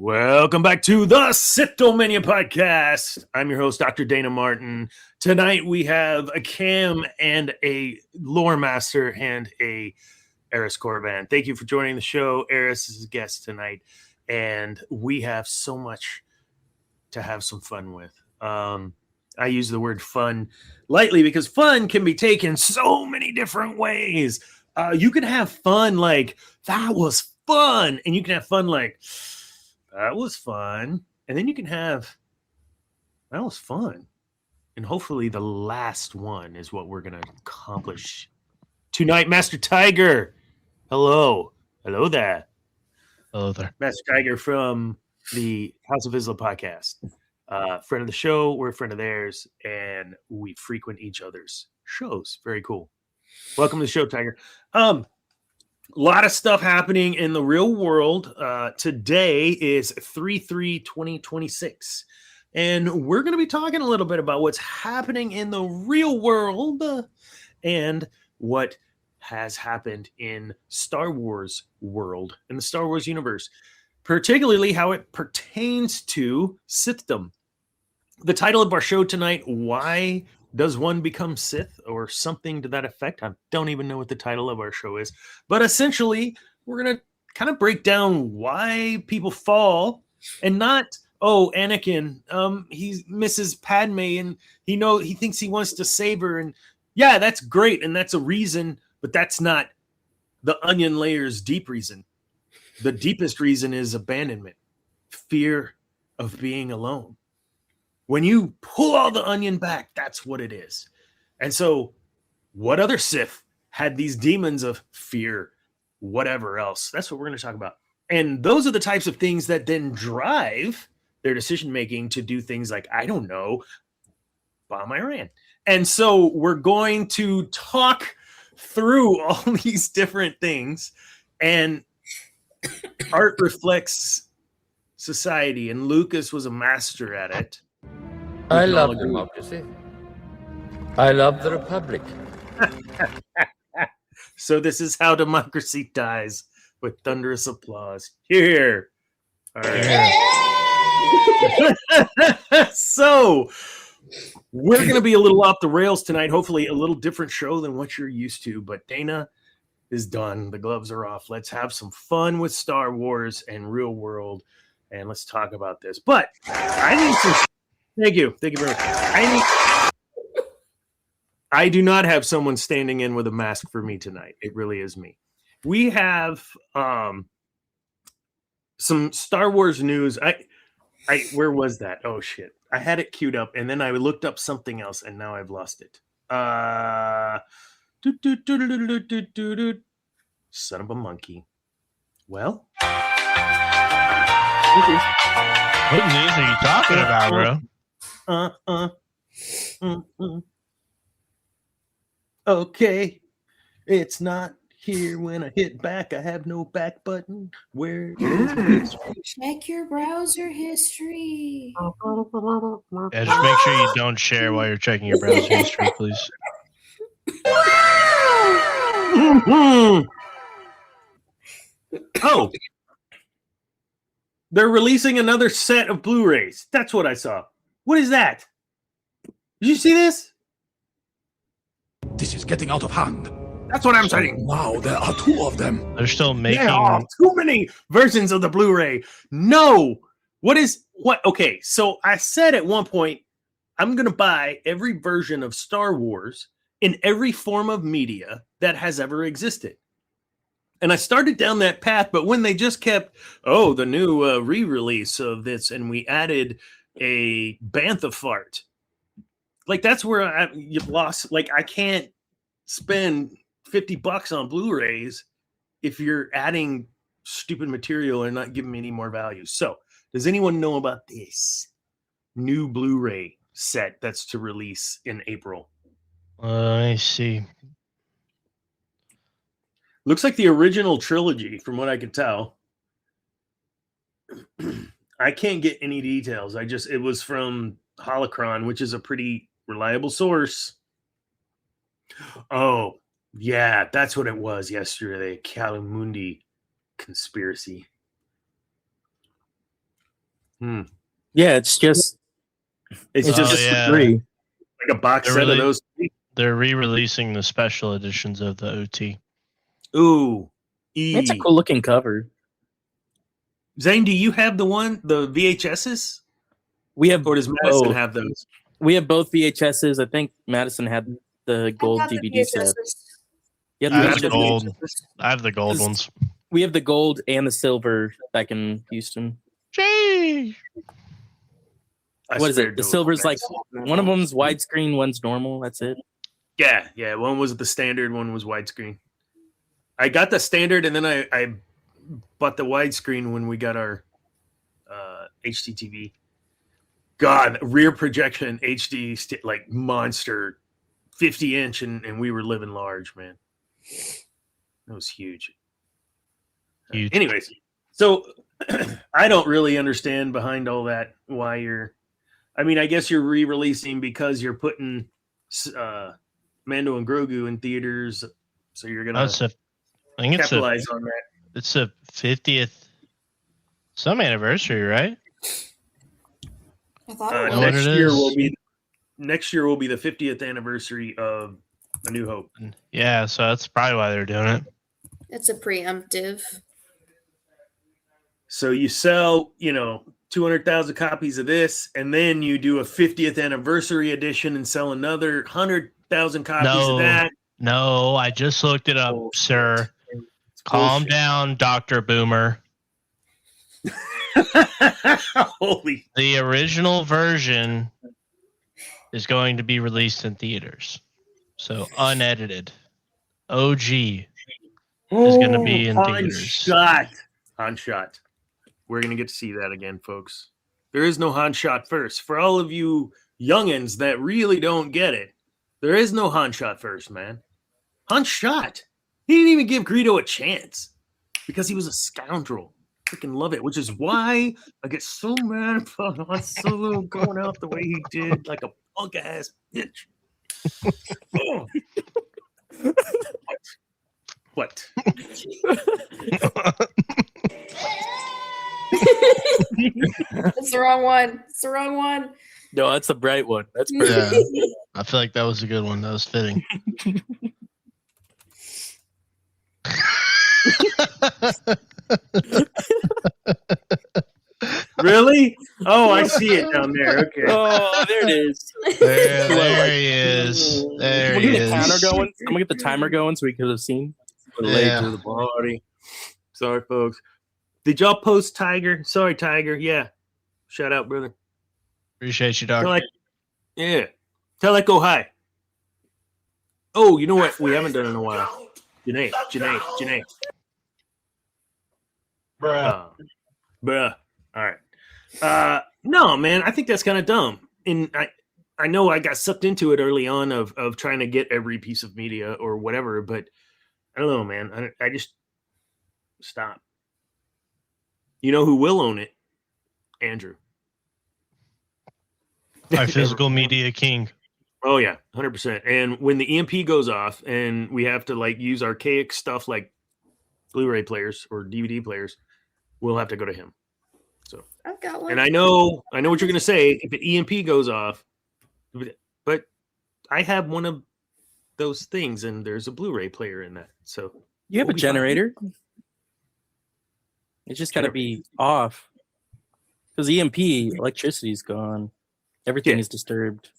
Welcome back to the Sith Dominion podcast. I'm your host, Dr. Dana Martin. Tonight we have a Cam and a lore master and a Eris Corban. Thank you for joining the show. Eris is a guest tonight, and we have so much to have some fun with. I use the word fun lightly because fun can be taken so many different ways. You can have fun like, that was fun, and you can have fun like, that was fun. And then you can have, that was fun. And hopefully the last one is what we're going to accomplish tonight. Master Tiger. Hello. Hello there. Hello there. Master Tiger from the House of Isla podcast. Friend of the show. We're a friend of theirs. And we frequent each other's shows. Very cool. Welcome to the show, Tiger. A lot of stuff happening in the real world. Today is 3/3/2026. And we're going to be talking a little bit about what's happening in the real world and what has happened in Star Wars world, in the Star Wars universe, particularly how it pertains to Sithdom. The title of our show tonight, Why Does One Become Sith, or something to that effect? I don't even know what the title of our show is. But essentially, we're going to kind of break down why people fall and not, oh, Anakin, he misses Padme and he thinks he wants to save her. And yeah, that's great. And that's a reason, but that's not the onion layer's deep reason. The deepest reason is abandonment, fear of being alone. When you pull all the onion back, that's what it is. And so what other Sith had these demons of fear, whatever else? That's what we're going to talk about. And those are the types of things that then drive their decision-making to do things like, I don't know, bomb Iran. And so we're going to talk through all these different things, and art reflects society, and Lucas was a master at it. I love democracy. I love the Republic. So this is how democracy dies, with thunderous applause. Here. All right. So we're going to be a little off the rails tonight. Hopefully a little different show than what you're used to. But Dana is done. The gloves are off. Let's have some fun with Star Wars and real world. And let's talk about this. But I need some... Thank you. Thank you very much. I do not have someone standing in with a mask for me tonight. It really is me. We have some Star Wars news. Where was that? Oh, shit. I had it queued up, and then I looked up something else, and now I've lost it. Son of a monkey. Well. What news are you talking about, bro? Okay, it's not here when I hit back. I have no back button. Where is check your browser history? Yeah, just make sure you don't share while you're checking your browser history, please. Oh, they're releasing another set of Blu-rays. That's what I saw. What is that? Did you see this? This is getting out of hand. That's what I'm saying. Wow, there are two of them. They're still making... There are too many versions of the Blu-ray. No. What? Okay, so I said at one point, I'm going to buy every version of Star Wars in every form of media that has ever existed. And I started down that path, but when they just kept, the new re-release of this, and we added a bantha fart, like that's where you've lost. Like I can't spend $50 on Blu-rays if you're adding stupid material and not giving me any more value. So, does anyone know about this new Blu-ray set that's to release in April? I see. Looks like the original trilogy, from what I can tell. I can't get any details. It was from Holocron, which is a pretty reliable source. Oh, yeah, that's what it was yesterday. Calimundi conspiracy. Yeah, it's just It's it's just just yeah. for free. like a box They're set really- of those. They're re-releasing the special editions of the OT. Ooh, It's a cool looking cover. Zane, do you have the VHSs, We have or does Madison both. have those? We have both VHSs. I think Madison had the gold got the DVD set. VHSs. Yeah, I You have have the the gold. VHSs? I have the gold ones. we have the gold and the silver back in Houston. Gee. I What is spared it? The those. silver's like one of them's widescreen, one's normal. That's it. Yeah. One was the standard, one was widescreen. I got the standard, and then I bought the widescreen when we got our HDTV. God, rear projection HD like monster, 50-inch, and we were living large, man. That was huge. Huge. Anyways, so I don't really understand behind all that why you're. I mean, I guess you're re-releasing because you're putting Mando and Grogu in theaters, so you're gonna I think it's capitalize on that. it's the 50th some anniversary, right? I thought it was. what Next it year is. will be the 50th anniversary of A New Hope. Yeah, so that's probably why they're doing it. It's a preemptive. So you sell, 200,000 copies of this, and then you do a 50th anniversary edition and sell another 100,000 copies of that. No, I just looked it up, Bullshit. sir. It's Calm bullshit. down, Dr. Boomer. Holy. The original version is going to be released in theaters. So unedited. OG is going to be in theaters. Han shot. We're going to get to see that again, folks. There is no Han shot first. For all of you youngins that really don't get it, there is no Han shot first, man. Han shot. He didn't even give Greedo a chance because he was a scoundrel. Freaking love it, which is why I get so mad about Han Solo going out the way he did, like a punk ass bitch. Oh. What? It's the wrong one. It's the wrong one. No, that's a bright one. That's pretty. Yeah, I feel like that was a good one. That was fitting. Really? Oh, I see it down there. Okay. Oh, there it is. There he is. There We'll he get the timer is. going. I'm gonna get the timer going so we could have seen. Yeah. To the body. Sorry, folks. Did y'all post Tiger? Sorry, Tiger. Yeah. Shout out, brother. Appreciate you, Tell Doc. like, yeah. Tell like go hi. Oh, you know what? We haven't done in a while. Janae. Bruh. All right. No, man, I think that's kind of dumb. And I know I got sucked into it early on of trying to get every piece of media or whatever, but I don't know, man. I just stop. You know who will own it? Andrew. My physical media king. Oh yeah, 100%. And when the EMP goes off and we have to like use archaic stuff like Blu-ray players or DVD players, we'll have to go to him. So, I've got one. and I know what you're going to say if the EMP goes off, but I have one of those things and there's a Blu-ray player in that. So You have we'll a be fine. generator. It's just got to be off because EMP electricity's gone. Everything Yeah. is disturbed.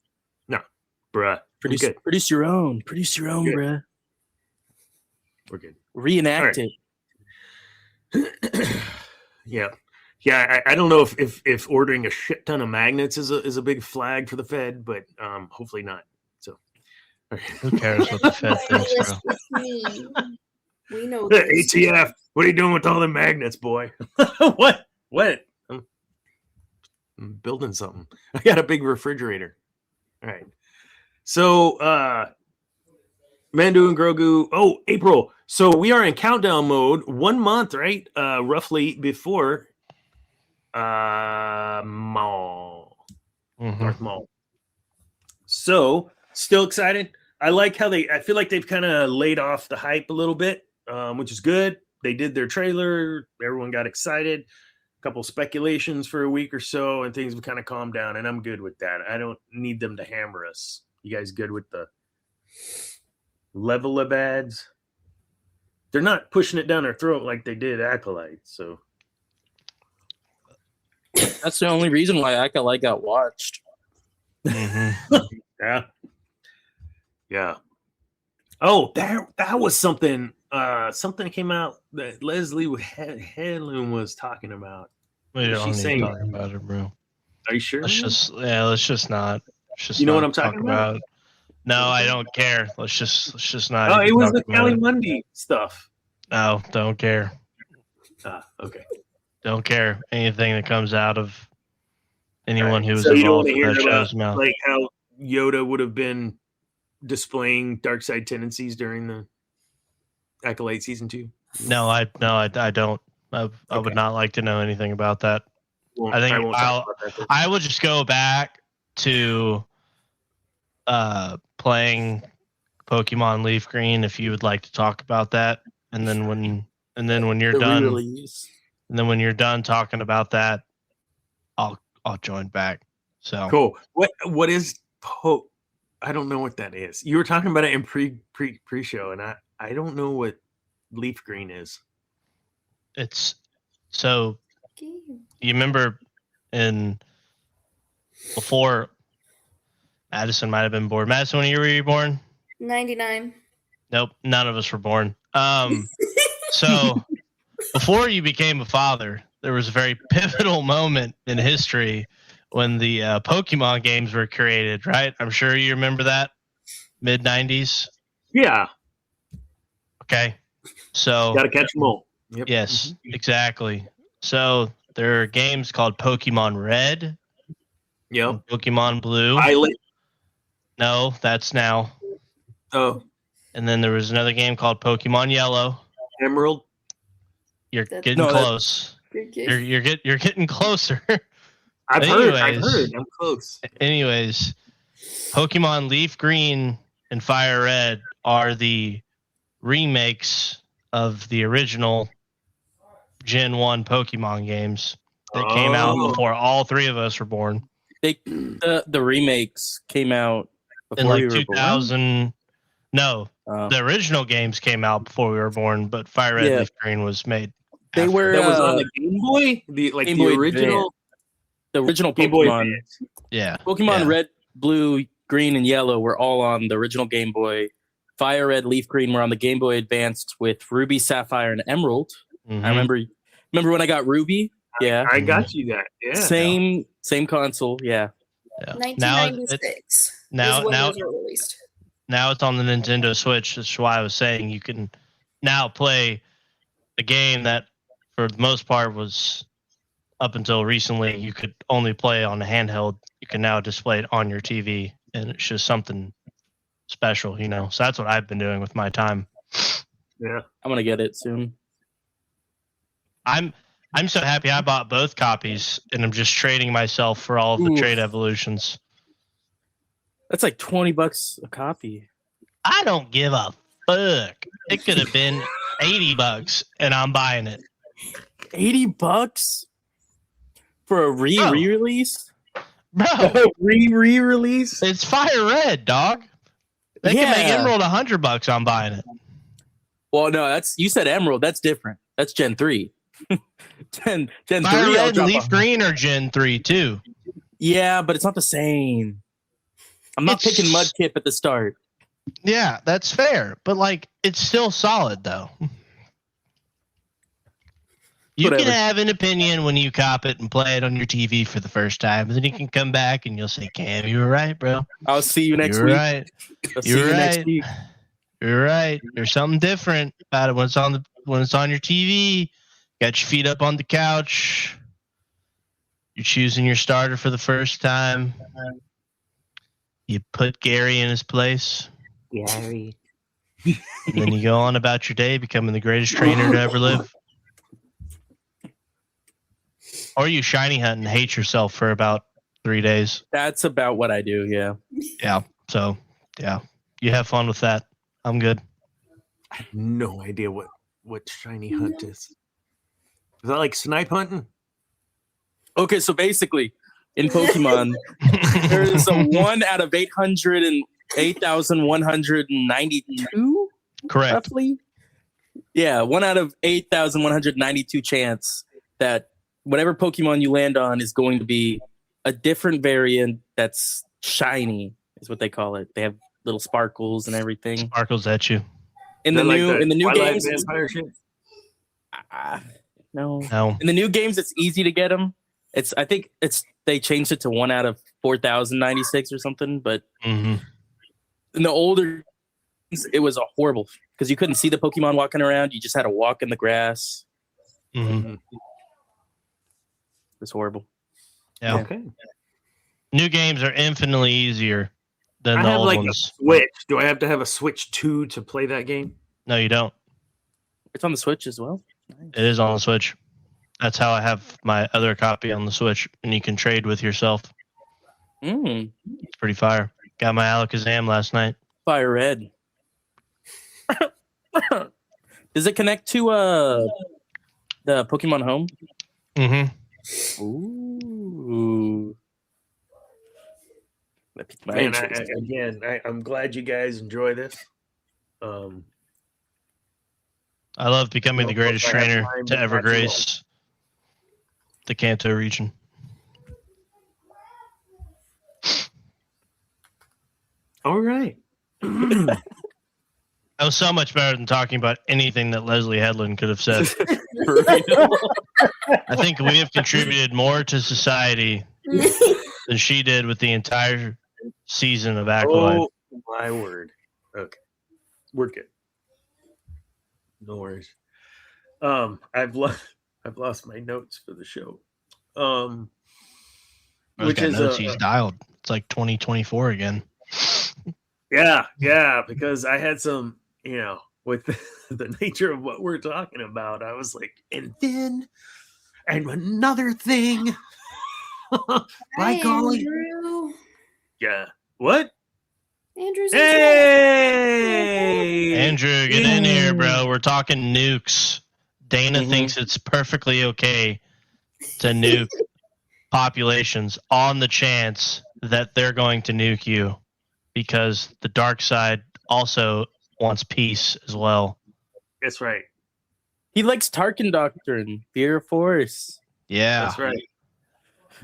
Bruh. Produce your own. Produce your own, Good. bruh. We're good. Reenact All Yeah. Yeah, I don't know if ordering a shit ton of magnets is a big flag for the Fed, but hopefully not. So, Who cares what the Fed thinks, bro? With me. We know this. ATF, what are you doing with all the magnets, boy? What? I'm building something. I got a big refrigerator. All right. So, Mando and Grogu. Oh, April. So we are in countdown mode. 1 month, right? Roughly before Maul. Mhm. Darth Maul. So, still excited. I like how I feel like they've kind of laid off the hype a little bit, which is good. They did their trailer. Everyone got excited. couple speculations for a week or so, and things have kind of calmed down, and I'm good with that. I don't need them to hammer us. You guys good with the level of ads? They're not pushing it down our throat like they did Acolyte, so That's the only reason why Acolyte got watched. yeah. Oh, that was something. Something came out that Leslie Headland was talking about. We Was don't she need saying? to talk about it, bro. Are you sure? Let's just not. Let's just You know not what I'm talking talk about? it. No, I don't care. Let's just not. Oh, even it was talk the about Cali it. Mundi stuff. No, don't care. Okay. Don't care anything that comes out of anyone who was So you don't involved want to with hear that about show's mouth. like how Yoda would have been displaying dark side tendencies during the Acolyte season 2? No, I don't. I Okay. would not like to know anything about that. I think won't talk about that then. I would just go back to playing Pokemon Leaf Green if you would like to talk about that, and then when you're The done, re-release. and then when you're done talking about that, I'll join back. So Cool. What is I don't know what that is. You were talking about it in pre-show, and I don't know what leaf green is. it's so you remember before Madison might have been born. Madison, when were you born? 99. Nope, none of us were born. So before you became a father, there was a very pivotal moment in history when the Pokemon games were created, right? I'm sure you remember that. Mid 90s. Yeah. Okay. So Got to catch them all. Yep. yes, exactly. So there are games called Pokemon Red, Yep. and Pokemon Blue. Violet. No, that's now. Oh, And then there was another game called Pokemon Yellow. Emerald. You're That's- getting No, that- close. Good game. You're getting closer. I've Anyways. heard. I'm close. Anyways, Pokemon Leaf Green and Fire Red are the remakes of the original Gen 1 Pokemon games that came out Oh. before all three of us were born. The remakes came out In before like we were 2000. No, born. the original games came out before we were born, but Fire Red Yeah. Leaf Green was made. They after. were That was on the Game Boy. Game The Boy original the original Game Boy. Pokemon. Advance. Yeah. Pokemon yeah. Red, Blue, Green, and Yellow were all on the original Game Boy. Fire Red, Leaf Green were on the Game Boy Advanced with Ruby, Sapphire, and Emerald. Mhm. I remember when I got Ruby. Yeah, I got you that. Yeah. same console. Yeah, Yeah. 1996 now is when now those were released. now it's on the Nintendo Switch. That's why I was saying you can now play a game that, for the most part, was up until recently you could only play on a handheld. You can now display it on your TV, and it's just something special, you know. So that's what I've been doing with my time. Yeah. I'm gonna get it soon. I'm so happy I bought both copies, and I'm just trading myself for all of the Oof. trade evolutions. That's like $20 a copy. I don't give a fuck. It could have been $80, and I'm buying it. $80 for a re-release? Bro, Re-release. it's Fire Red, dog. They can make Yeah. Emerald $100. I'm buying it. Well, no, you said Emerald. That's different. That's Gen 3. Gen 3. Fire I'll Red and drop Leaf Green are Gen 3 too. Yeah, but it's not the same. I'm not It's- picking Mudkip at the start. Yeah, that's fair. But like, it's still solid though. You Whatever. can have an opinion when you cop it and play it on your TV for the first time, and then you can come back and you'll say, "Cam, you were right, bro. I'll see you next You're week. right. I'll see You're you next right. week. You're right. There's something different about it when it's on your TV. Got your feet up on the couch. You're choosing your starter for the first time. You put Gary in his place. Gary. And then you go on about your day, becoming the greatest trainer to ever live. Or you shiny hunt and hate yourself for about 3 days. That's about what I do. Yeah. Yeah. So, yeah. You have fun with that. I'm good. I have no idea what shiny hunt is. Is that like snipe hunting? Okay, so basically, in Pokemon, there is a 1 out of 8,192, Correct. roughly. Yeah, 1 out of 8,192 chance that whatever Pokemon you land on is going to be a different variant that's shiny, is what they call it. They have little sparkles and everything. Sparkles at you. In the new Twilight games, vampire shit? no. No. In the new games, it's easy to get them. I think they changed it to 1 out of 4,096 or something. But Mm-hmm. in the older, it was a horrible because you couldn't see the Pokemon walking around. You just had to walk in the grass. Mm-hmm. It was horrible. Yeah. Okay. New games are infinitely easier than I the have old like ones. a Switch. Do I have to have a Switch 2 to play that game? No, you don't. It's on the Switch as well. It is on the Switch. That's how I have my other copy on the Switch, and you can trade with yourself. Mm. It's pretty fire. Got my Alakazam last night. Fire Red. Does it connect to the Pokemon Home? Mm-hmm. Ooh. That piqued my Man, interest. I'm glad you guys enjoy this. I love becoming the greatest I have trainer time to to ever watch it all. grace the Kanto region. All right. That was so much better than talking about anything that Leslie Headland could have said. I think we have contributed more to society than she did with the entire season of Acolyte. Oh my word. Okay. We're good. No worries. I've lost my notes for the show. Which is he's dialed. It's like 2024 again. yeah, because I had some, with the nature of what we're talking about, I was like, and then and another thing. By golly. Andrew. Yeah. What? Andrew's Hey, Andrew, get in here, bro. We're talking nukes. Dana Mhm. thinks it's perfectly okay to nuke populations on the chance that they're going to nuke you, because the dark side also wants peace as well. That's right. He likes Tarkin Doctrine, Fear Force. Yeah. That's right.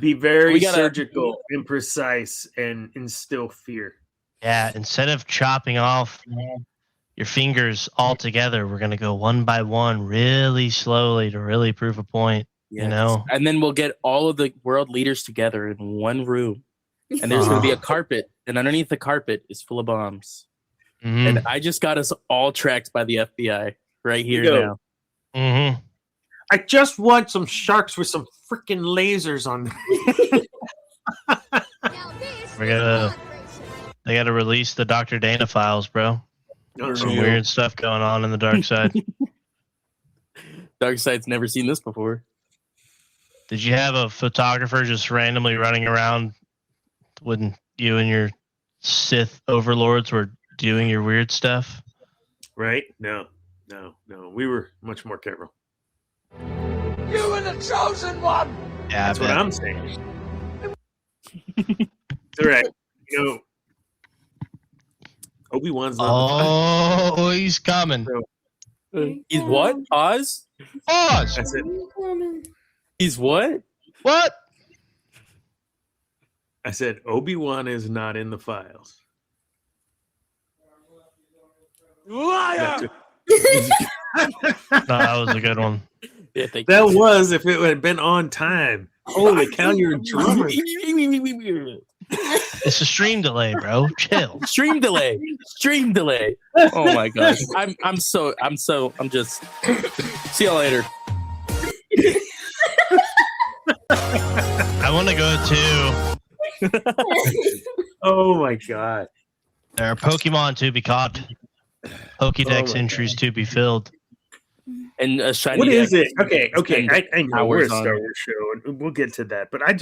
Be very We gotta- surgical and precise and instill fear. Yeah, instead of chopping off your fingers all together, we're going to go one by one really slowly to really prove a point. Yes. You know? And then we'll get all of the world leaders together in one room. And there's going to be a carpet. And underneath the carpet is full of bombs. Mhm. And I just got us all tracked by the FBI right here Go. now. Mhm. I just want some sharks with some freaking lasers on them. They got to release the Dr. Dana files, bro. Some weird stuff going on in the dark side. Darkseid's never seen this before. Did you have a photographer just randomly running around when you and your Sith overlords were doing your weird stuff? Right? No. We were much more careful. You were the chosen one! Yeah, That's what I'm saying. It's all right. Obi-Wan's not Oh, he's coming. He's what? Oz? Pause. That's it. He's what? What? I said Obi-Wan is not in the files. Liar! No, that was a good one. Yeah, thank That was if it had been on time. Holy cow, you're a drummer. It's a stream delay, bro. Chill. Stream delay. Oh my gosh. I'm just see you later. I want to go to. Oh my god. There are Pokemon to be caught. Pokédex Oh my entries to be filled. And a shiny What is deck. it? Okay. I know we're a hours on Star it. Wars show, and we'll get to that. But I've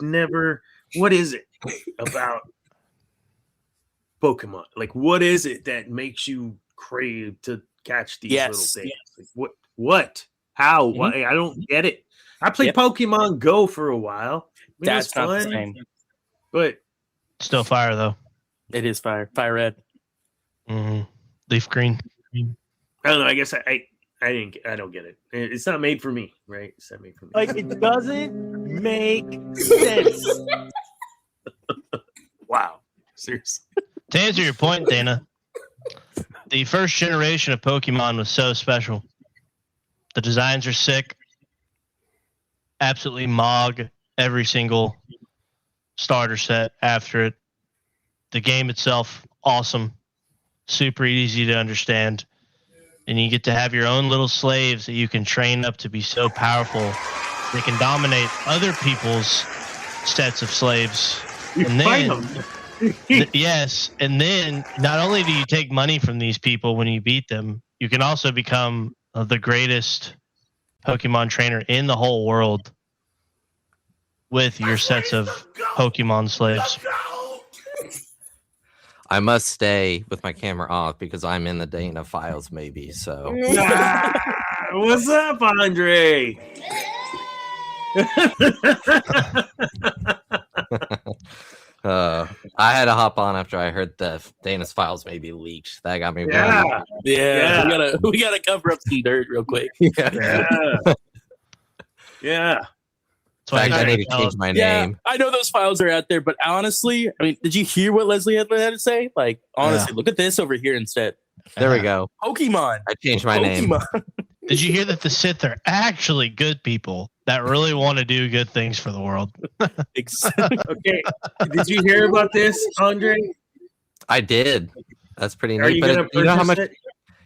never. What is it about Pokemon? Like, what is it that makes you crave to catch these little Yes. things? Like, what? How? Mhm. Why? I don't get it. I played Yep. Pokemon Go for a while. It That's was not the fun, same. but Still fire though. It is fire red. Mm-hmm. Leaf green. I don't know. I guess I don't get it. It's not made for me, right? It's not made for me. Like, it doesn't make sense. Wow, seriously. To answer your point, Dana, the first generation of Pokemon was so special. The designs are sick. Absolutely mog every single starter set after it. The game itself, awesome. Super easy to understand. And you get to have your own little slaves that you can train up to be so powerful they can dominate other people's sets of slaves. You And fight then- them. Yes, and then not only do you take money from these people when you beat them, you can also become the greatest Pokemon trainer in the whole world with your sets of Pokemon slaves. I must stay with my camera off because I'm in the Dana files, maybe. So What's up, Andre? I had to hop on after I heard the Dana's files may be leaked. That got me. Yeah. worried. Yeah. We gotta cover up some dirt real quick. Yeah. Yeah. That's why In fact, I you need to gotta change my Yeah, name. I know those files are out there, but honestly, I mean, did you hear what Leslie had to say? Like, honestly, look at this over here instead. There we go. Pokemon. I changed my name. Pokemon. Did you hear that the Sith are actually good people that really want to do good things for the world? Okay. Did you hear about this, Andre? I did. That's pretty Are neat. you But gonna you know how much? purchase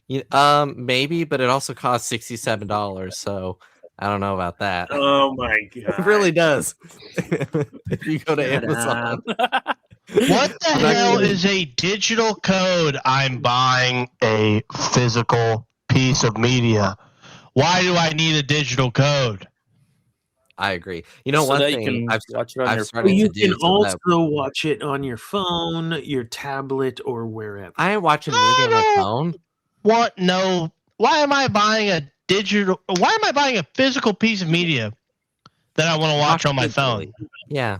it? Maybe, but it also costs $67. So I don't know about that. Oh my It god! really does. If you go to Amazon. What the hell is a digital code? I'm buying a physical piece of media. Why do I need a digital code? I agree. You know, So one that you thing can I've watch it on your started phone. You to do can so that also watch it on your phone, your tablet, or wherever. I ain't watching a movie on my phone. Why am I buying a physical piece of media that I want to watch on my phone? Yeah.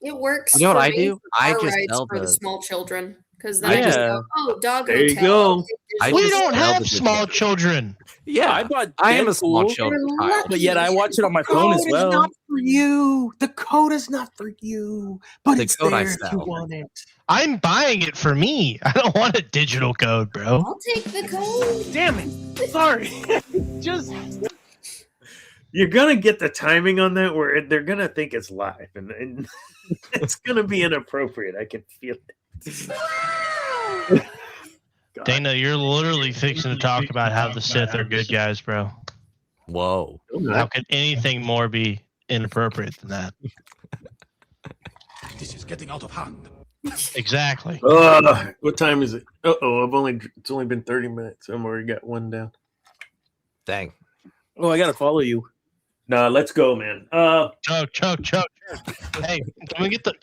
It works. You know what for I me do? with I car just rides sell for the the- small children because then I I just just- go, oh, dog There you hotel. go. I We just don't sell have the small children. Yeah. I am a small Deadpool, child. but yet I watch it on my phone as Code is well. not for you. The code is not for you, but The it's code I there if you sell. want it. I'm buying it for me. I don't want a digital code, bro. I'll take the code. Damn it! Sorry. Just you're gonna get the timing on that where they're gonna think it's live, and it's gonna be inappropriate. I can feel it. God. Dana, you're literally fixing to talk about how the Sith are good guys, bro. Whoa. How could anything more be inappropriate than that? This is getting out of hand. Exactly. What time is it? It's only been 30 minutes. I've already got one down. Dang. Oh, I gotta follow you. Nah, let's go, man. Choke. Hey,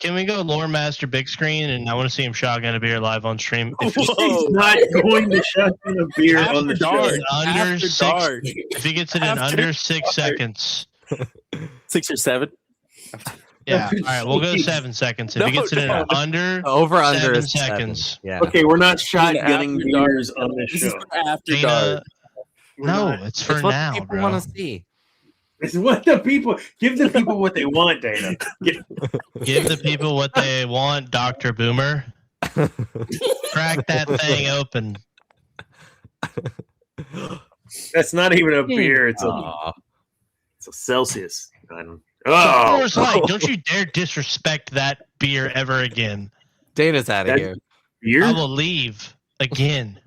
can we go Lore Master big screen? And I want to see him shotgun a beer live on stream. If he, He's not going to shotgun a beer on the dark. show. under After six, dark. if he gets it in After under 6 dark. seconds, 6 or 7. yeah. All right, we'll go 7 seconds. If he gets it in under Over under 7 is seconds. Yeah. Okay, we're not shotgunning After dark. beers on this This is show. for after Dana, dark. We're no, not. it's for It's what now, people bro. want to see. It's what the people give the people what they want, Dana. Give the people what they want, Dr. Boomer. Crack that thing open. That's not even a beer. It's Aw. a Celsius. Oh, Coors Light, don't you dare disrespect that beer ever again. Dana's out of That- here. beer. I will leave again.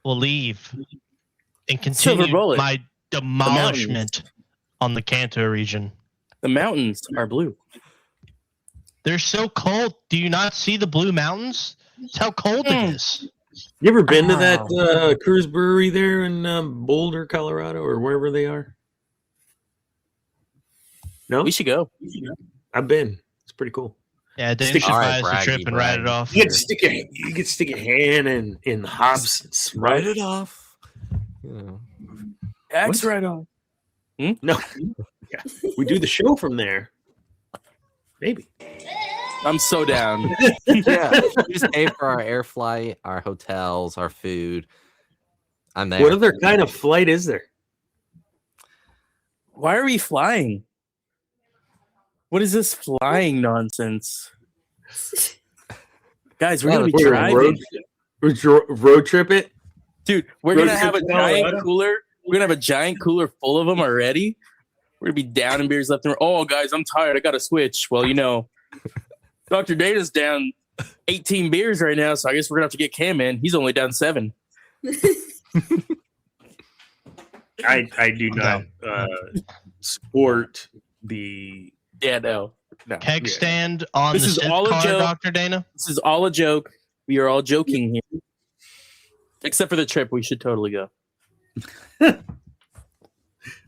We'll leave and Silver continue bullet. my demolishment on the Kanto region. The mountains are blue. They're so cold. Do you not see the blue mountains? That's how cold it is. You ever been to that cruise brewery there in Boulder, Colorado, or wherever they are? No, We should go. I've been. It's pretty cool. Yeah, Dave Stick- should All buy right, us a trip braggy, and write it braggy. off. You can stick a hand in hops and Write smoke. it off. You know. Axe right on. No, yeah, we do the show from there. Maybe. I'm so down. Yeah, we just pay for our air flight, our hotels, our food. I'm there. What other kind of flight is there? Why are we flying? What is this flying nonsense? Guys, we're gonna be driving. Road trip it, Dude, we're Road gonna have a trip to giant Colorado? cooler. We're gonna have a giant cooler full of them already. We're gonna be down in beers left and right. Oh, guys, I'm tired. I gotta switch. Well, Dr. Data's down 18 beers right now, so I guess we're gonna have to get Cam in. He's only down 7. I do not support the No. Keg stand on This the is Sith all a car, joke. Dr. Dana. This is all a joke. We are all joking here. Except for the trip, we should totally go.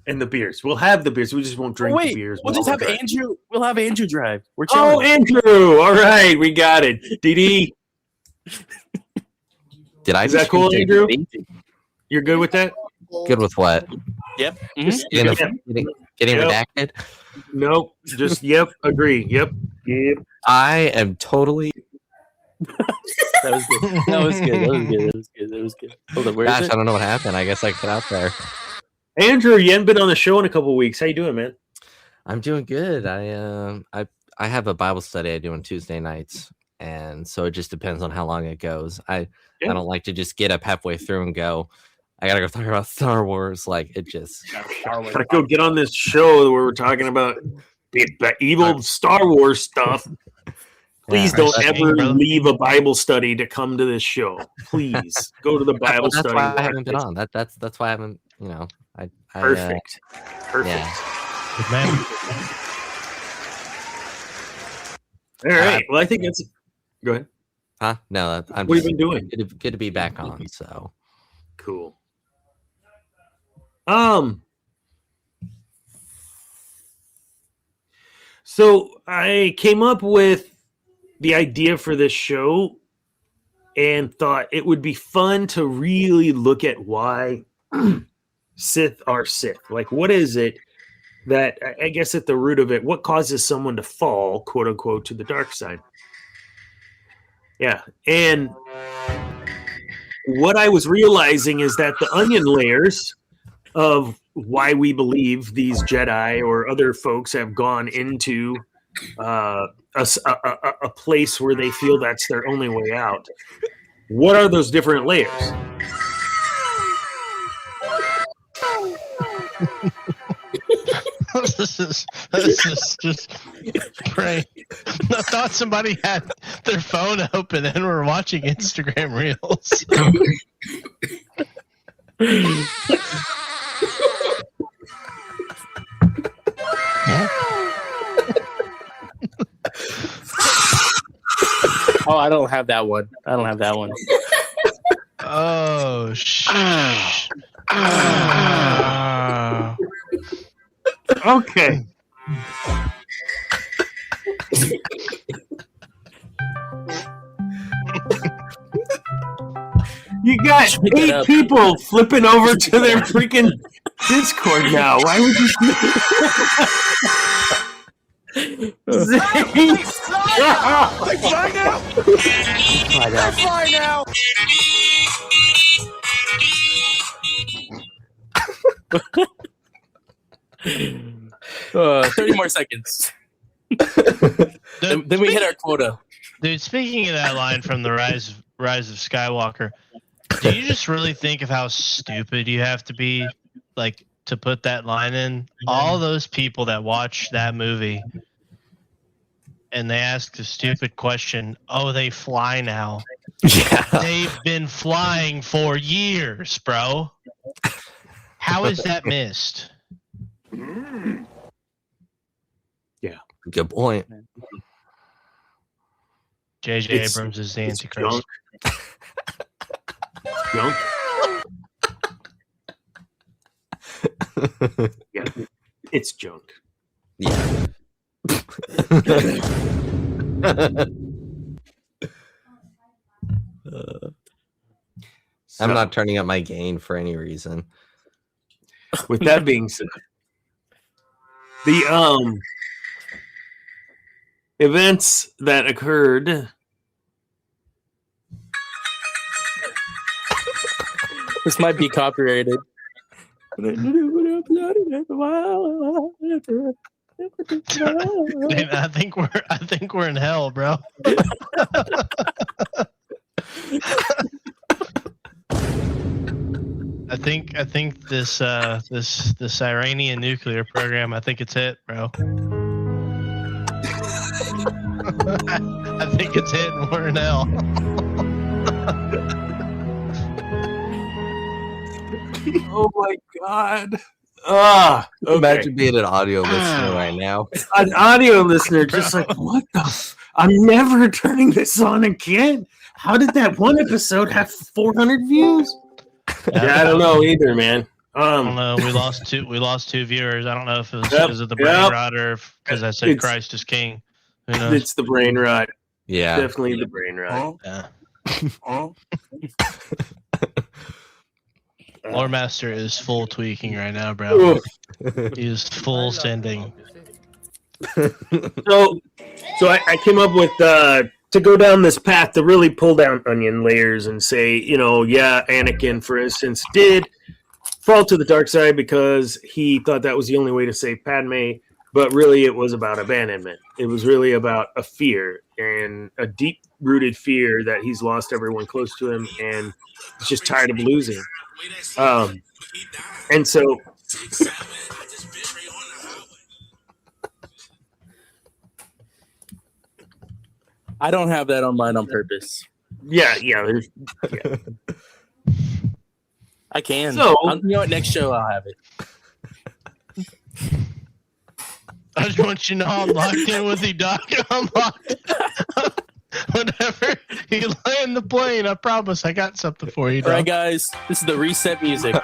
and the beers. We'll have the beers. We just won't drink the beers. We'll just have Andrew. We'll have Andrew drive. We're Oh, chilling. Andrew! All right, we got it. DD, Did I is that just cool, continue Andrew? to be You're good with that? Good with what? Yep. Mhm. Getting, Yeah. getting Yep. redacted? Nope. Just yep. Agree. Yep. I am totally. That was good. That was good. That was good. That was good. That was good. Hold on. Where Gosh, is I it? don't know what happened. I guess I cut out there. Andrew, you haven't been on the show in a couple weeks. How you doing, man? I'm doing good. I have a Bible study I do on Tuesday nights, and so it just depends on how long it goes. I don't like to just get up halfway through and go, I gotta go talk about Star Wars. Like it just Gotta go get on this show where we're talking about the evil Star Wars stuff. Please don't ever leave a Bible study to come to this show. Please go to the Bible that's study. why I haven't been on. That's why I haven't. Perfect. Perfect. Yeah. Man, All right. Well, I think that's. Go ahead. Huh? No, I'm What have just you been doing? good to be back on. So Cool. So I came up with the idea for this show and thought it would be fun to really look at why Sith are Sith. Like, what is it that, I guess at the root of it, what causes someone to fall, quote unquote, to the dark side? Yeah. And what I was realizing is that the onion layers of why we believe these Jedi or other folks have gone into a place where they feel that's their only way out. What are those different layers? this is just great. I thought somebody had their phone open and were watching Instagram reels. Oh, I don't have that one. I don't have that one. Oh, Okay. You got Pick it 8 up. people flipping over to their freaking Discord now. Why would you? Zane, stop! Fly now! 30 more seconds. Then we hit our quota. Dude, speaking of that line from the Rise of Skywalker, do you just really think of how stupid you have to be, like, to put that line in? All those people that watch that movie and they ask the stupid question, oh, they fly now. yeah, They've been flying for years, bro. How is that missed? good point. J.J. It's- Abrams is the It's Antichrist. junk. Yeah, it's junk. Yeah. I'm not turning up my gain for any reason. With that being said, The events that occurred. This might be copyrighted. Dude, I think we're in hell, bro. I think this Iranian nuclear program, I think it's hit, bro. I think it's hit and we're in hell. Oh my god. Okay. Imagine being an audio listener right now. An audio listener just like, what the? I'm never turning this on again. How did that one episode have 400 views? Yeah, I don't know either, man. I don't know. We lost two viewers. I don't know if it was is it the brain rot or because I said Christ is King. Who knows? It's the brain rot. Yeah, definitely the brain rot. Yeah. Lore Master is full tweaking right now, bro. He is full sending. So I came up with to go down this path to really pull down onion layers and say, Anakin, for instance, did fall to the dark side because he thought that was the only way to save Padme, but really it was about abandonment. It was really about a fear and a deep-rooted fear that he's lost everyone close to him and he's just tired of losing. And so I don't have that on mine on purpose. Yeah. I can. So, you know what? Next show I'll have it. I just want you to know I'm locked in with you, Doc. I'm locked. Whenever you land the plane, I promise I got something for you, Doc. All right, guys. This is the reset music.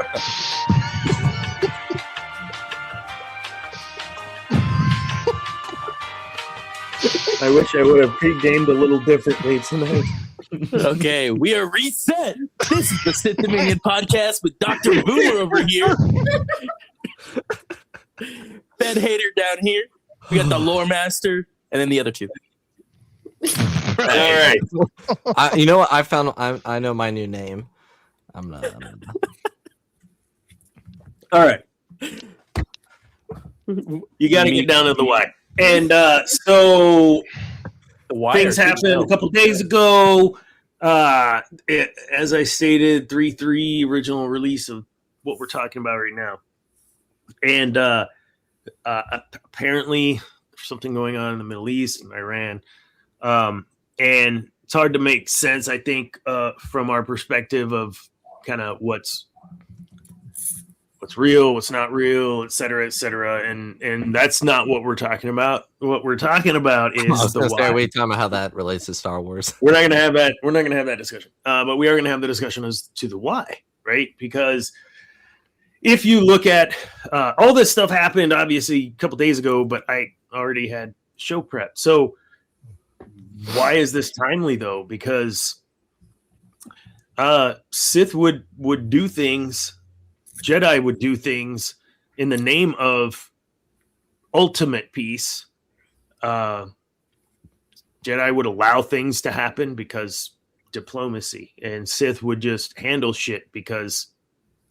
I wish I would have pre-gamed a little differently tonight. Okay, we are reset. This is the Sith Dominion podcast with Dr. Boomer over here. Fed Hater down here. We got the Lore Master, and then the other two. All right. You know what? I know my new name. I'm not. All right. You got to get down to the wire. And so things happened a couple days ago. As I stated, 3.3 original release of what we're talking about right now. And apparently there's something going on in the Middle East and Iran. And it's hard to make sense, I think, from our perspective of kind of what's real, what's not real, et cetera, and that's not what we're talking about. What we're talking about is the why. Wait, talking about how that relates to Star Wars. We're not going to have that. We're not going to have that discussion. But we are going to have the discussion as to the why, right? Because if you look at all this stuff happened obviously a couple days ago, but I already had show prep. So why is this timely though? Because Sith would do things. Jedi would do things in the name of ultimate peace. Jedi would allow things to happen because diplomacy, and Sith would just handle shit because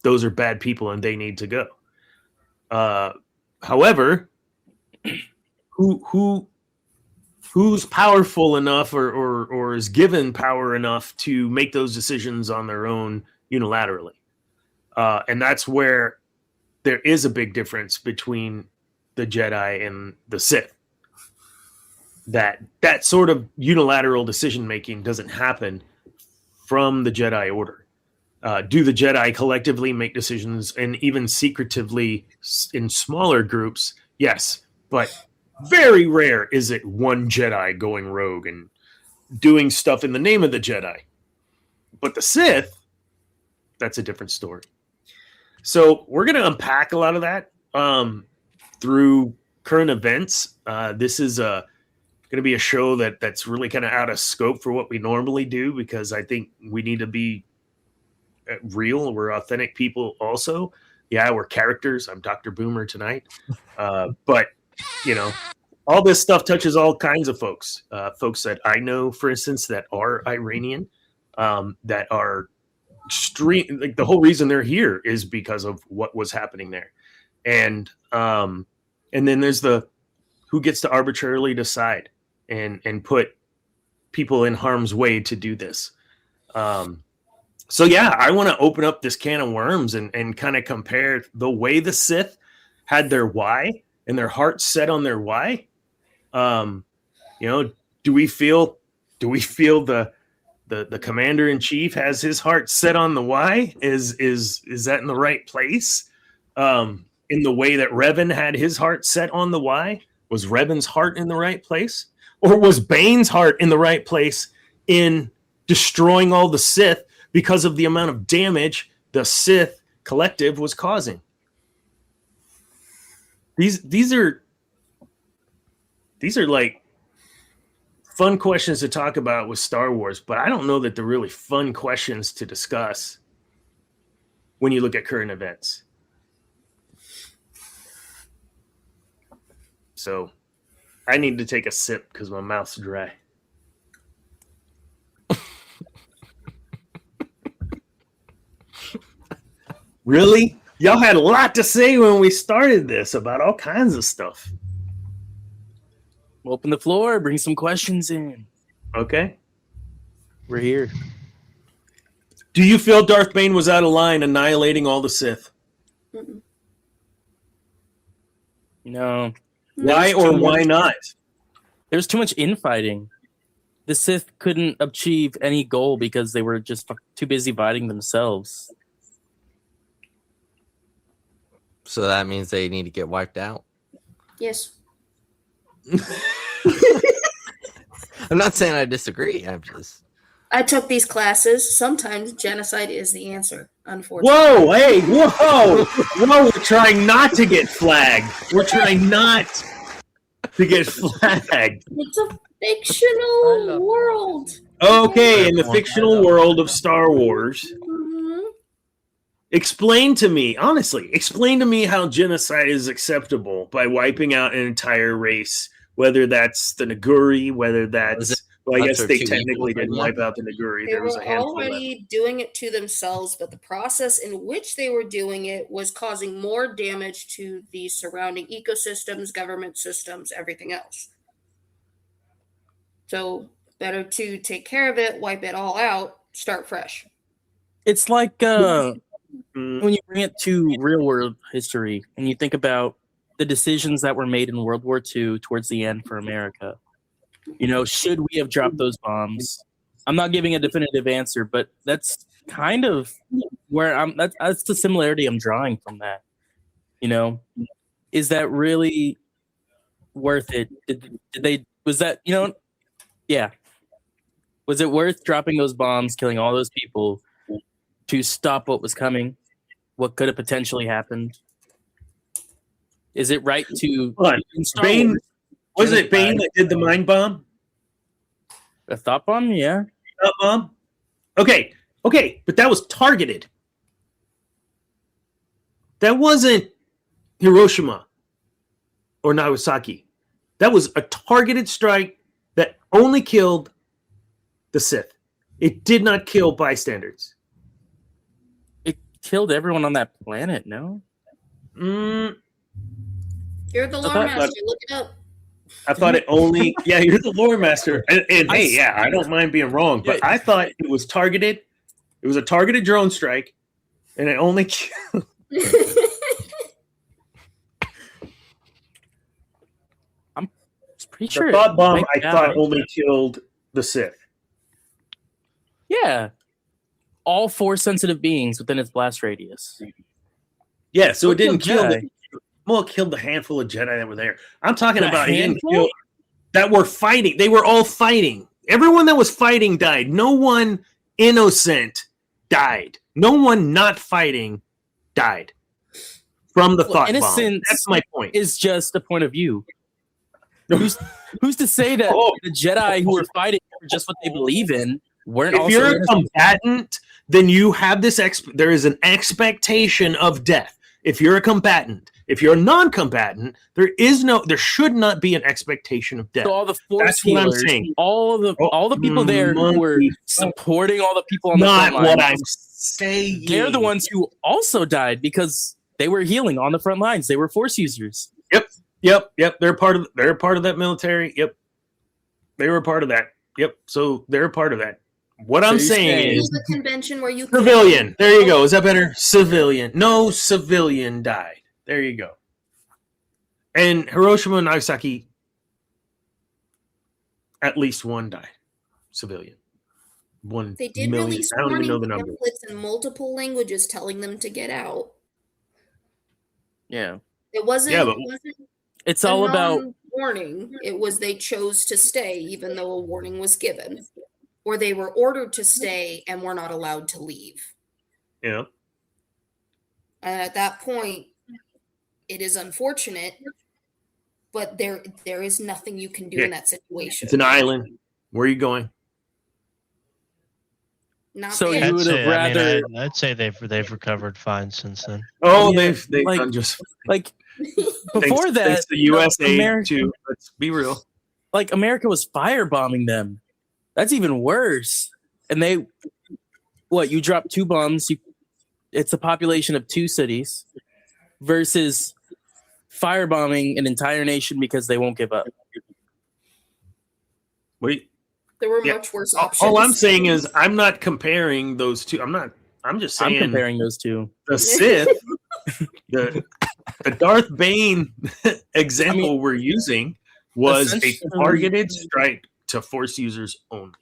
those are bad people and they need to go. However, who's powerful enough or is given power enough to make those decisions on their own unilaterally? And that's where there is a big difference between the Jedi and the Sith. That sort of unilateral decision making doesn't happen from the Jedi Order. Do the Jedi collectively make decisions and even secretively in smaller groups? Yes, but very rare is it one Jedi going rogue and doing stuff in the name of the Jedi. But the Sith, that's a different story. So we're going to unpack a lot of that through current events. This is going to be a show that's really kind of out of scope for what we normally do because I think we need to be real. We're authentic people also. Yeah, we're characters. I'm Dr. Boomer tonight. But you know, all this stuff touches all kinds of folks. Folks that I know, for instance, that are Iranian, that are extreme. Like the whole reason they're here is because of what was happening there, and then there's the who gets to arbitrarily decide and put people in harm's way to do this. So yeah, I want to open up this can of worms and kind of compare the way the Sith had their why and their heart set on their why. You know, do we feel the commander in chief has his heart set on the why? Is that in the right place? In the way that Revan had his heart set on the why, was Revan's heart in the right place, or was Bane's heart in the right place in destroying all the Sith because of the amount of damage the Sith collective was causing? These are like fun questions to talk about with Star Wars, but I don't know that they're really fun questions to discuss when you look at current events. So I need to take a sip because my mouth's dry. Really? Y'all had a lot to say when we started this about all kinds of stuff. Open the floor, bring some questions in. Okay. We're here. Do you feel Darth Bane was out of line annihilating all the Sith? No. Why or why not? There's too much infighting. The Sith couldn't achieve any goal because they were just too busy fighting themselves. So that means they need to get wiped out. Yes. I'm not saying I disagree. I took these classes. Sometimes genocide is the answer, unfortunately. Whoa, hey, whoa. We're trying not to get flagged. We're trying not to get flagged. It's a fictional world. Okay, in the fictional world of Star Wars, explain to me how genocide is acceptable by wiping out an entire race, whether that's the Naguri, whether that's... Well, I guess they technically didn't wipe out the Naguri. They There was were a handful already left. doing it to themselves, but the process in which they were doing it was causing more damage to the surrounding ecosystems, government systems, everything else. So better to take care of it, wipe it all out, start fresh. It's like when you bring it to real world history and you think about the decisions that were made in World War II towards the end for America. You know, should we have dropped those bombs? I'm not giving a definitive answer, but that's kind of where that's the similarity I'm drawing from that. You know, is that really worth it? Was it worth dropping those bombs, killing all those people to stop what was coming? What could have potentially happened? Is it right to Bane? Was it Bane that did the mind bomb? A thought bomb? Yeah. Thought bomb? Okay, but that was targeted. That wasn't Hiroshima or Nagasaki. That was a targeted strike that only killed the Sith. It did not kill bystanders. It killed everyone on that planet, no? You're the lore master. Look it up. I thought it only... Yeah, you're the lore master. And hey, yeah, I don't mind being wrong, but I thought it was targeted. It was a targeted drone strike, and it only killed... I'm pretty sure... The thought bomb, I thought, only killed the Sith. Yeah. All 4 sensitive beings within its blast radius. Yeah, so it didn't kill... It killed the handful of Jedi that were there. I'm talking about it didn't kill... That were fighting. They were all fighting. Everyone that was fighting died. No one innocent died. No one not fighting died from the thought bomb. That's my point. Is just a point of view. Who's to say that the Jedi who were fighting for just what they believe in weren't also... If you're a combatant, then you have this... there is an expectation of death. If you're a combatant, If you're a non-combatant, there should not be an expectation of death. So all the force That's what I'm healers, saying. all the people there who were supporting all the people on the Not front what lines, I'm saying. they're the ones who also died because they were healing on the front lines. They were force users. Yep. They're part of that military. Yep. They were part of that. Yep. So they're part of that. What I'm saying is the convention where you civilian. There you go. Is that better? Civilian. No civilian died. There you go. And Hiroshima and Nagasaki, at least one died. Civilian. 1 They did million. release I don't even know warning the number. pamphlets in multiple languages telling them to get out. Yeah. It wasn't. Yeah, but- it wasn't It's a all about warning. It was they chose to stay even though a warning was given, or they were ordered to stay and were not allowed to leave. Yeah. And at that point, it is unfortunate, but there is nothing you can do in that situation. It's an island. Where are you going? Not So there. you would have rather I'd say they've recovered fine since then. Oh, Yeah, they've like- done just like before that. thanks to USA America, too. Let's be real. like America was firebombing them. That's even worse. And they, you drop 2 bombs. It's a population of 2 cities versus firebombing an entire nation because they won't give up. Wait. There were Yeah. much worse options. All I'm saying is I'm not comparing those two. I'm just saying I'm comparing those two. the Sith, the Darth Bane example we're using was a essentially- targeted strike to Force users only.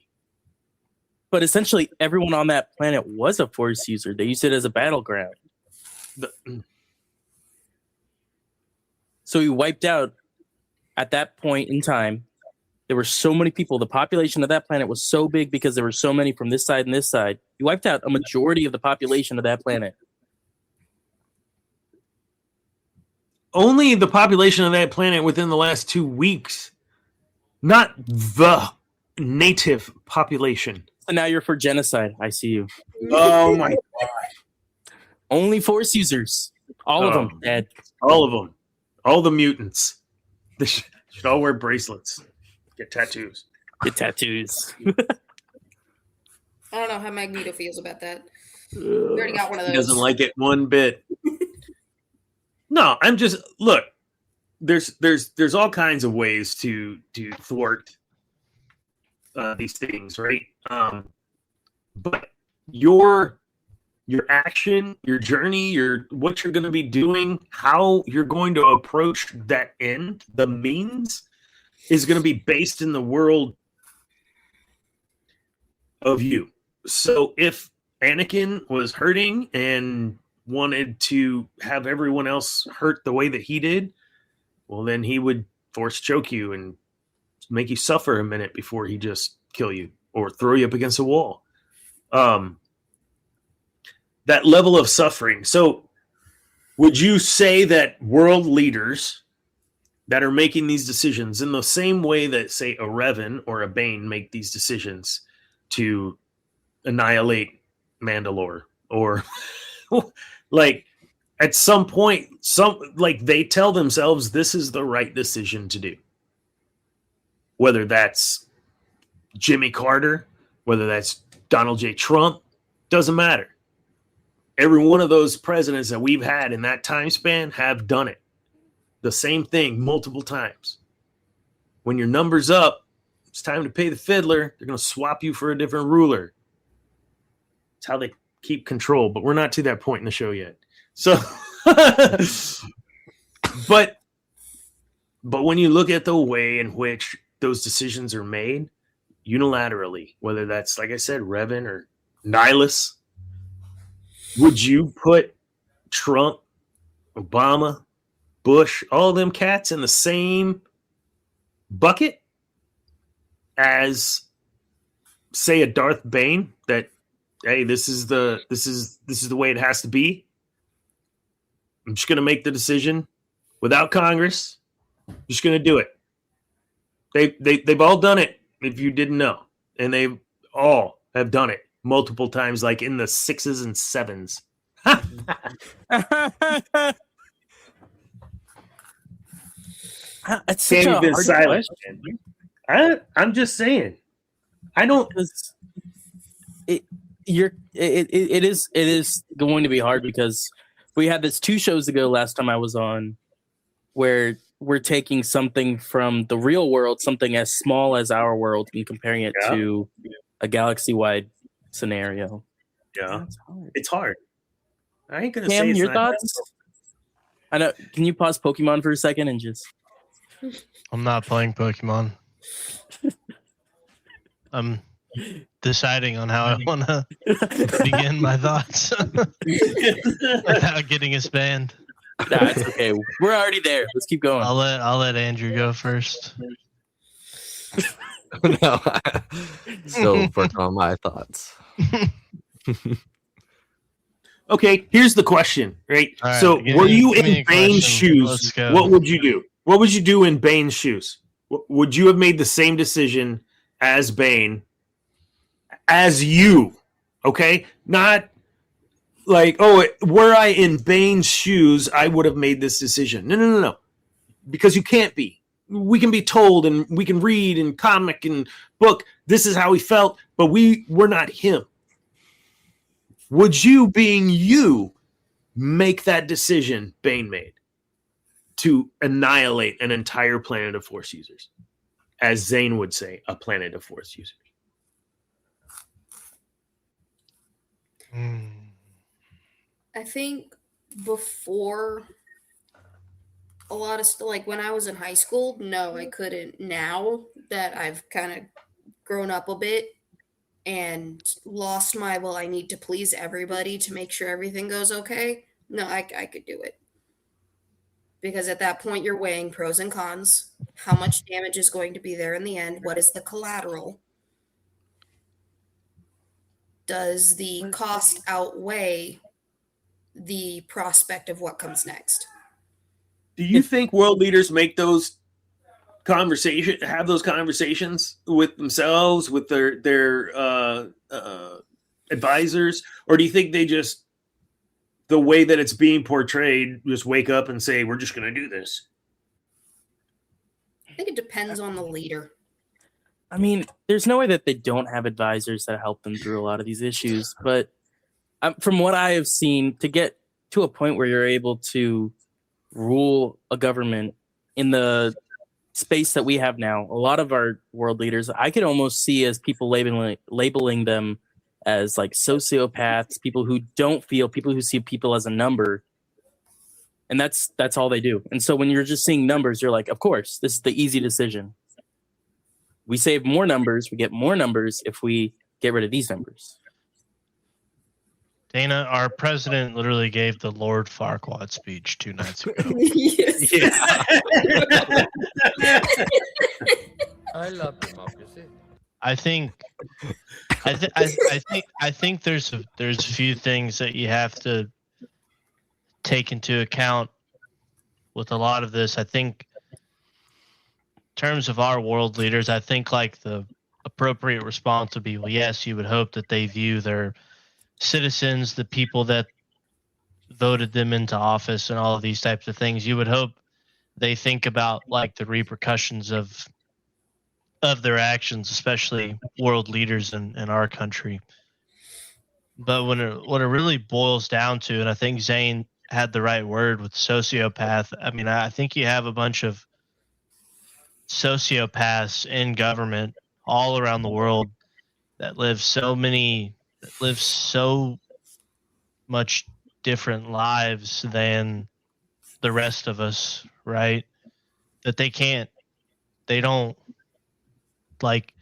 But essentially, everyone on that planet was a force user. They used it as a battleground. So we wiped out at that point in time. There were so many people. The population of that planet was so big because there were so many from this side and this side. You wiped out a majority of the population of that planet. Only the population of that planet within the last 2 weeks, not the native population. So now you're for genocide. I see you. Oh my God. Only force users. All of them dead. All of them. All the mutants. They should all wear bracelets. Get tattoos. Get tattoos. I don't know how Magneto feels about that. We already got one of He those. doesn't like it one bit. No, I'm just look. There's all kinds of ways to thwart these things, right? But your action, your journey, what you're going to be doing, how you're going to approach that end, the means, is going to be based in the world of you. So if Anakin was hurting and wanted to have everyone else hurt the way that he did, well, then he would force choke you and make you suffer a minute before he just kill you or throw you up against a wall. That level of suffering. So would you say that world leaders that are making these decisions in the same way that, say, a Revan or a Bane make these decisions to annihilate Mandalore, or like at some point, they tell themselves this is the right decision to do? Whether that's Jimmy Carter, whether that's Donald J. Trump, doesn't matter. Every one of those presidents that we've had in that time span have done it. The same thing multiple times. When your number's up, it's time to pay the fiddler. They're going to swap you for a different ruler. It's how they keep control, but we're not to that point in the show yet. So, but when you look at the way in which those decisions are made unilaterally, whether that's, like I said, Revan or Nihilus, would you put Trump, Obama, Bush, all of them cats in the same bucket as, say, a Darth Bane that, hey, this is the way it has to be? I'm just going to make the decision without Congress. I'm just going to do it. They've all done it, if you didn't know, and they all have done it multiple times, like in the 6s and 7s. It's such Can't a even hard silent. question. I'm just saying. I don't. Because it is going to be hard because we had this 2 shows ago last time I was on where we're taking something from the real world, something as small as our world, and comparing it to a galaxy-wide scenario. Yeah, it's hard. I ain't gonna Cam, say it's your not thoughts? I know. Can you pause Pokemon for a second and just? I'm not playing Pokemon. I'm deciding on how I want to begin my thoughts without getting us banned. Nah, it's okay. We're already there. Let's keep going. I'll let Andrew go first. No, still working on my thoughts. Okay, here's the question, right? All right, so, give were me- you give me in a Bane's question. shoes? Let's go. What would you do? What would you do in Bane's shoes? Would you have made the same decision as Bane, as you? Okay, not like, oh, were I in Bane's shoes, I would have made this decision. No, because you can't be. We can be told, and we can read in comic and book. This is how he felt, but we're not him. Would you, being you, make that decision Bane made to annihilate an entire planet of Force users? As Zane would say, a planet of Force users. I think before a lot of stuff, like when I was in high school, no, I couldn't. Now that I've kind of grown up a bit and lost my, well, I need to please everybody to make sure everything goes okay. No, I could do it. Because at that point, you're weighing pros and cons. How much damage is going to be there in the end? What is the collateral? Does the cost outweigh the prospect of what comes next? Do you think world leaders make those have those conversations with themselves, with their advisors, or do you think they just, the way that it's being portrayed, just wake up and say, "We're just going to do this"? I think it depends on the leader. I mean, there's no way that they don't have advisors that help them through a lot of these issues. But from what I have seen, to get to a point where you're able to rule a government in the space that we have now, a lot of our world leaders, I could almost see as people labeling them as like sociopaths, people who don't feel, people who see people as a number. And that's all they do. And so when you're just seeing numbers, you're like, of course, this is the easy decision. We save more numbers, we get more numbers if we get rid of these numbers. Dana, our president literally gave the Lord Farquaad speech 2 nights ago. Yes. I love democracy. I think there's a few things that you have to take into account with a lot of this. I think in terms of our world leaders, I think like the appropriate response would be, well, yes, you would hope that they view their citizens, the people that voted them into office and all of these types of things. You would hope they think about like the repercussions of their actions, especially world leaders in our country. But what it really boils down to, and I think Zane had the right word with sociopath. I mean, I think you have a bunch of sociopaths in government all around the world that live so much different lives than the rest of us, right? That they don't like,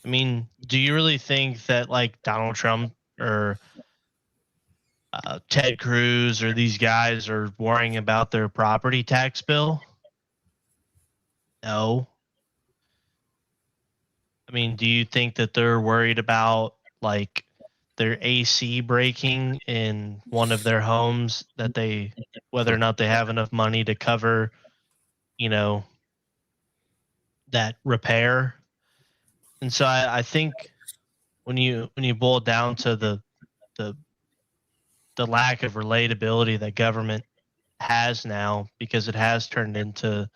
I mean, do you really think that like Donald Trump or Ted Cruz or these guys are worrying about their property tax bill? No. I mean, do you think that they're worried about like their AC breaking in one of their homes, that whether or not they have enough money to cover, that repair? And so I think when you boil down to the lack of relatability that government has now, because it has turned into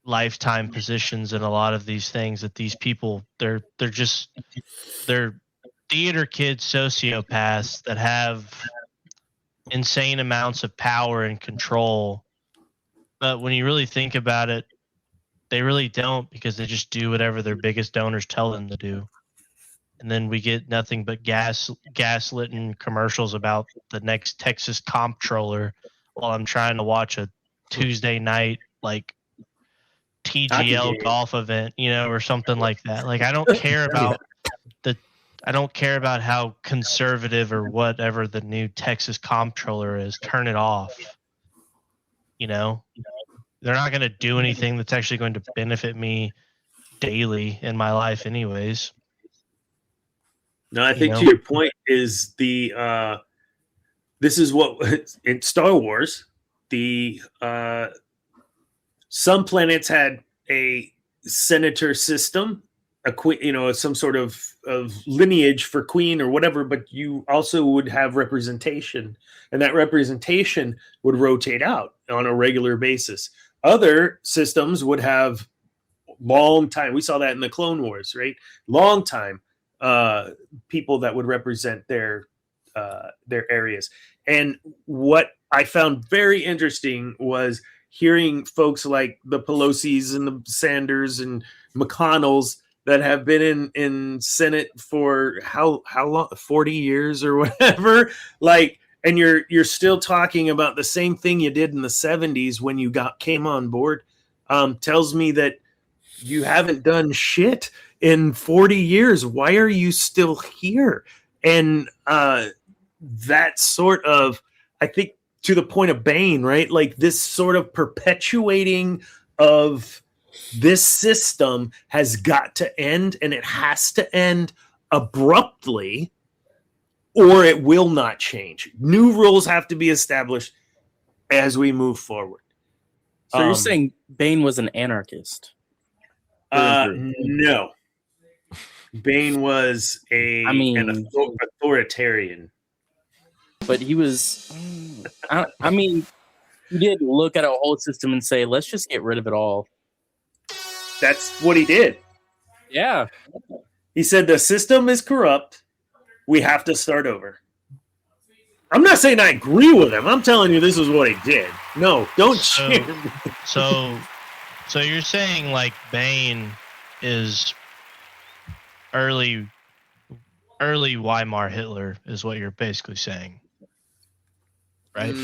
lifetime positions in a lot of these things that these people they're theater kids sociopaths that have insane amounts of power and control. But when you really think about it, they really don't, because they just do whatever their biggest donors tell them to do. And then we get nothing but gaslit and commercials about the next Texas comptroller while I'm trying to watch a Tuesday night like TGL golf event, or something like that. Like I don't care about how conservative or whatever the new Texas comptroller is. Turn it off. They're not going to do anything that's actually going to benefit me daily in my life anyways. No, I think to your point is this is what in Star Wars, some planets had a senator system, a queen, some sort of lineage for queen or whatever, but you also would have representation, and that representation would rotate out on a regular basis. Other systems would have long time. We saw that in the Clone Wars, right? Long time people that would represent their areas. And what I found very interesting was hearing folks like the Pelosi's and the Sanders and McConnells that have been in Senate for how long, 40 years or whatever, and you're still talking about the same thing you did in the 70s when you came on board. Tells me that you haven't done shit in 40 years. Why are you still here? And that sort of, I think, to the point of Bane, right? Like this sort of perpetuating of this system has got to end, and it has to end abruptly, or it will not change. New rules have to be established as we move forward. So you're saying Bane was an anarchist? No. Bane was an authoritarian. But he was, he did look at a whole system and say, let's just get rid of it all. That's what he did. Yeah. He said the system is corrupt. We have to start over. I'm not saying I agree with him. I'm telling you this is what he did. No, don't cheer. So you're saying like Bane is early Weimar Hitler is what you're basically saying, right?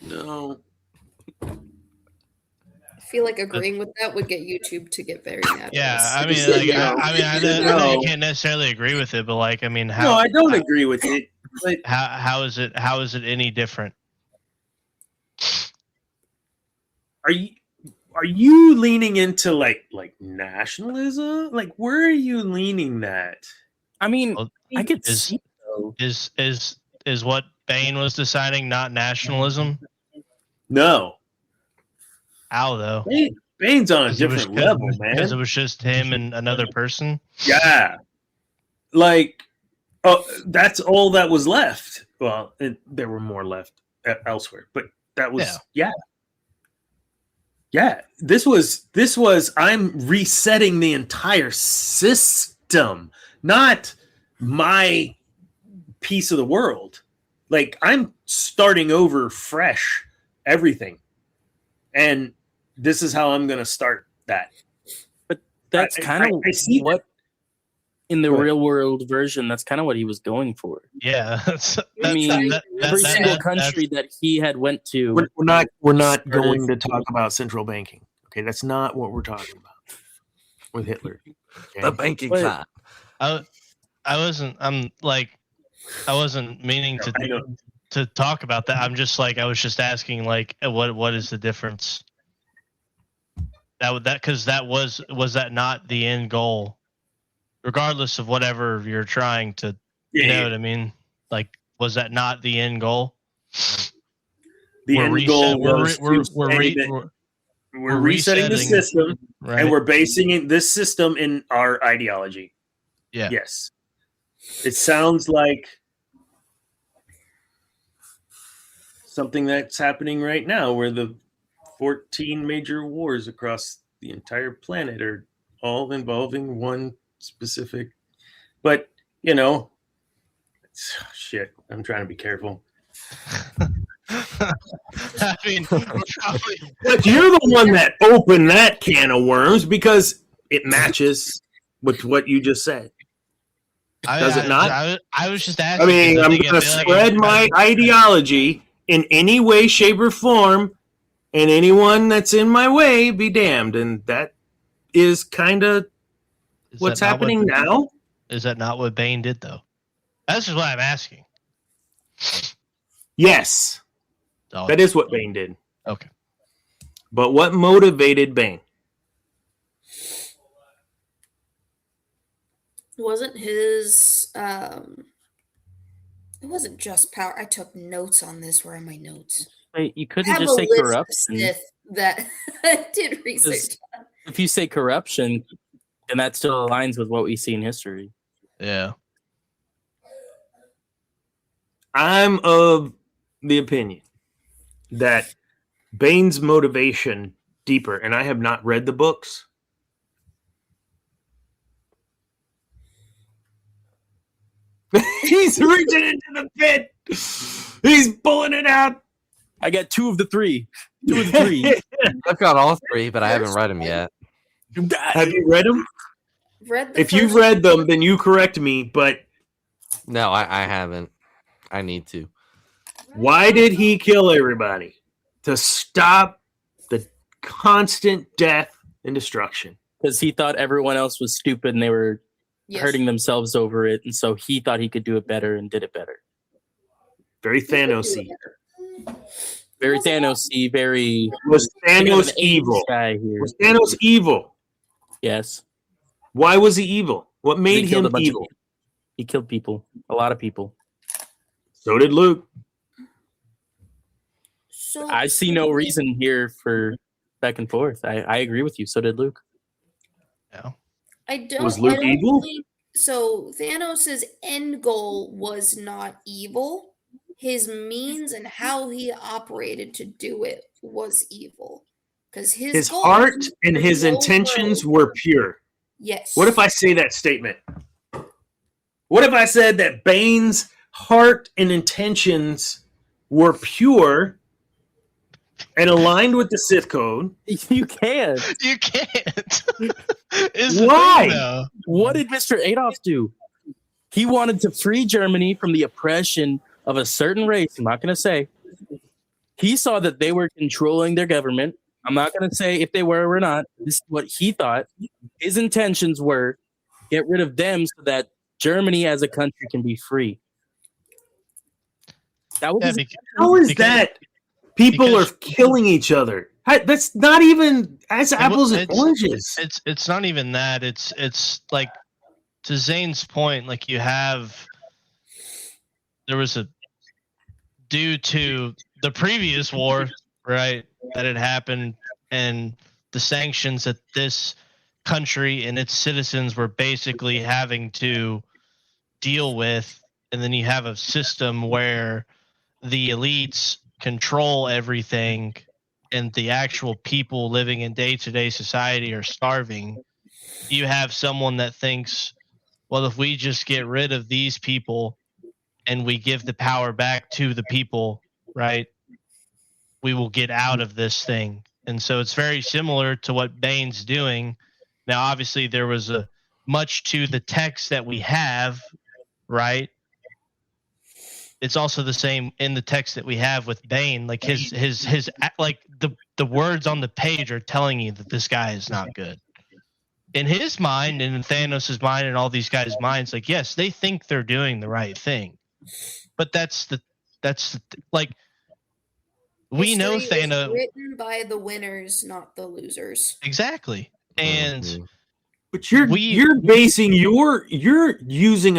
No. I feel like agreeing with that would get YouTube to get very mad. Yeah, I know you can't necessarily agree with it, but how? No, I don't agree with it. But how is it any different? Are you leaning into like nationalism? Like, where are you leaning that? I could see is what Bane was deciding not nationalism? No. How though? Bane's on a different level, man. Because it was just him and another person. Yeah. That's all that was left. Well, there were more left elsewhere, but that was yeah. This was I'm resetting the entire system, not my piece of the world. Like I'm starting over fresh, everything, and this is how I'm going to start that. But that's kind of what. In the real world version, that's kind of what he was going for. Yeah, every single country that he had went to. We're not going to talk about central banking. Okay, that's not what we're talking about with Hitler. Okay? The banking time. I wasn't meaning to talk about that. I'm just I was just asking what is the difference? Was that not the end goal? Regardless of whatever you're trying to, what I mean? Was that not the end goal? The end goal was we're resetting the system, right? And we're basing this system in our ideology. Yeah. Yes. It sounds like something that's happening right now, where the 14 major wars across the entire planet are all involving one specific. But, you know, shit, I'm trying to be careful. I mean, probably. But you're the one that opened that can of worms because it matches with what you just said. Does it not? I was just asking. I mean, I'm going to spread my ideology in any way, shape, or form, and anyone that's in my way be damned. And that is kind of what's happening now. Is that not what Bane did, though? That's just what I'm asking. Yes. Oh. That is what Bane did. Okay. But what motivated Bane? Wasn't his it wasn't just power. I took notes on this. Where are my notes? Wait, you I couldn't have just a say list of corruption. Sith that I did research on. If you say corruption, then that still aligns with what we see in history. Yeah. I'm of the opinion that Bane's motivation deeper, and I have not read the books. He's reaching into the pit. He's pulling it out. I got 2 of the 3. 2 of the 3. I've got all 3, but I haven't read them yet. Have you read them? If you've read them, then you correct me, but No, I haven't. I need to. why did he kill everybody? To stop the constant death and destruction. Because he thought everyone else was stupid and they were hurting themselves over it, and so he thought he could do it better and did it better. Very Thanos-y. Very Thanos-y, very... Was Thanos evil? Guy here. Was Thanos evil? Yes. Why was he evil? What made him evil? He killed people. A lot of people. So did Luke. So I see no reason here for back and forth. I agree with you. So did Luke. Yeah. I don't. Was Luke evil? So Thanos' end goal was not evil. His means and how he operated to do it was evil. Because his heart and his intentions were pure. Yes. What if I say that statement? What if I said that Bane's heart and intentions were pure and aligned with the Sith Code? You can't. You can't. Why? What did Mr. Adolf do? He wanted to free Germany from the oppression of a certain race. I'm not going to say. He saw that they were controlling their government. I'm not going to say if they were or not. This is what he thought. His intentions were get rid of them so that Germany as a country can be free. That was How is that? People are killing each other. That's not even as apples and oranges. It's not even that. It's like, to Zane's point, like there was due to the previous war, right, that had happened, and the sanctions that this country and its citizens were basically having to deal with, and then you have a system where the elites control everything and the actual people living in day-to-day society are starving. You have someone that thinks, well, if we just get rid of these people and we give the power back to the people, right, we will get out of this thing. And so it's very similar to what Bane's doing. Now, obviously, there was much to the text that we have, right? It's also the same in the text that we have with Bane. Like his like the words on the page are telling you that this guy is not good. In his mind and in Thanos' mind and all these guys' minds, like, yes, they think they're doing the right thing. But like, we know Thanos is written by the winners, not the losers. Exactly. And but you're using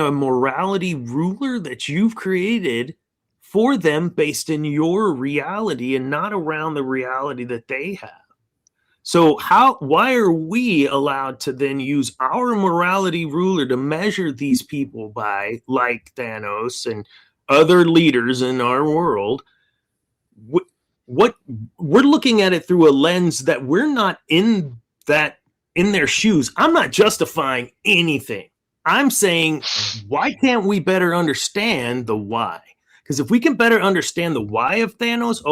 a morality ruler that you've created for them based in your reality and not around the reality that they have. So why are we allowed to then use our morality ruler to measure these people by, like Thanos and other leaders in our world? what we're looking at it through a lens that we're not in their shoes. I'm not justifying anything. I'm saying, why can't we better understand the why? Because if we can better understand the why of Thanos,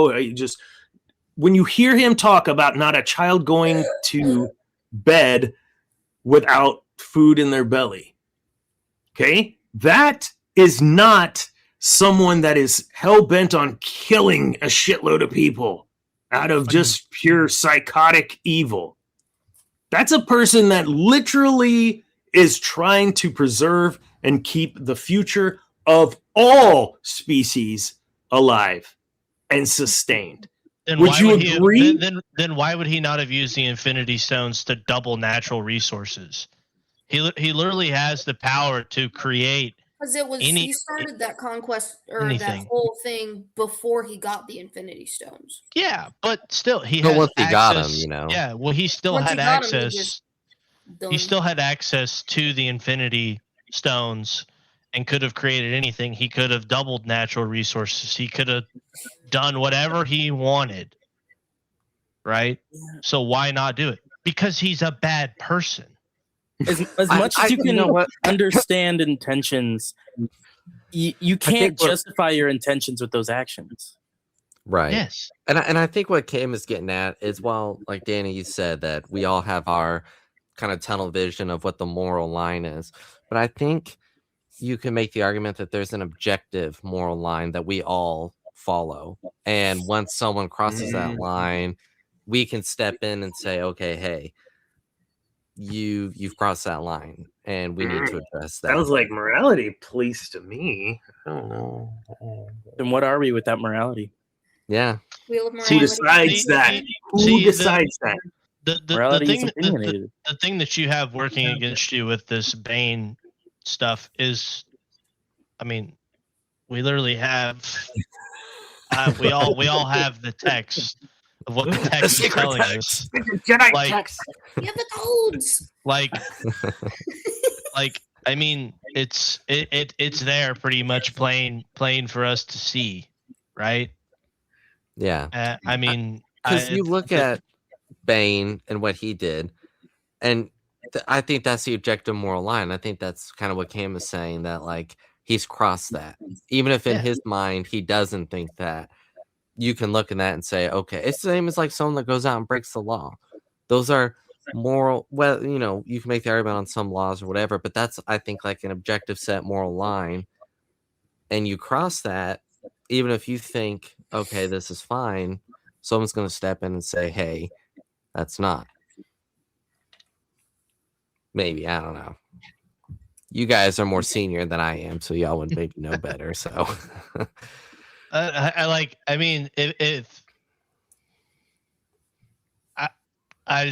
when you hear him talk about not a child going to bed without food in their belly, okay, that is not someone that is hell-bent on killing a shitload of people out of just pure psychotic evil. That's a person that literally is trying to preserve and keep the future of all species alive and sustained. Then would you agree? Then why would he not have used the Infinity Stones to double natural resources? He literally has the power to create. Because he started that conquest or anything. that whole thing before he got the Infinity Stones. Yeah, but still, he But has once he access. got him, you know. Yeah, well, he still Once had he got him, access. He still had access to the Infinity Stones and could have created anything. He could have doubled natural resources. He could have done whatever he wanted. Right? So why not do it? Because he's a bad person. As much as you can understand intentions, you can't justify your intentions with those actions. Right. Yes. And I think what Cam is getting at is, well, like Danny, you said that we all have our kind of tunnel vision of what the moral line is. But I think you can make the argument that there's an objective moral line that we all follow. And once someone crosses that line, we can step in and say, okay, hey, you've crossed that line and we need to address that. Sounds like morality police to me. I don't know. Then what are we without morality? Yeah. Who decides that? Who decides that? The thing that you have working against you with this Bane stuff is, I mean, we literally have we all have the text of what the text is telling us. Jedi text. You have the codes. Like I mean, it's there pretty much plain for us to see, right? Yeah. I mean, because you look at Bane and what he did, and I think that's the objective moral line. I think that's kind of what Cam is saying, that like he's crossed that, even if in his mind he doesn't think that. You can look at that and say, okay, it's the same as like someone that goes out and breaks the law. Those are moral. Well, you know, you can make the argument on some laws or whatever, but that's, I think, like an objective set moral line. And you cross that, even if you think, okay, this is fine, someone's going to step in and say, hey, that's not. Maybe, I don't know. You guys are more senior than I am, so y'all would maybe know better. So. I mean, if I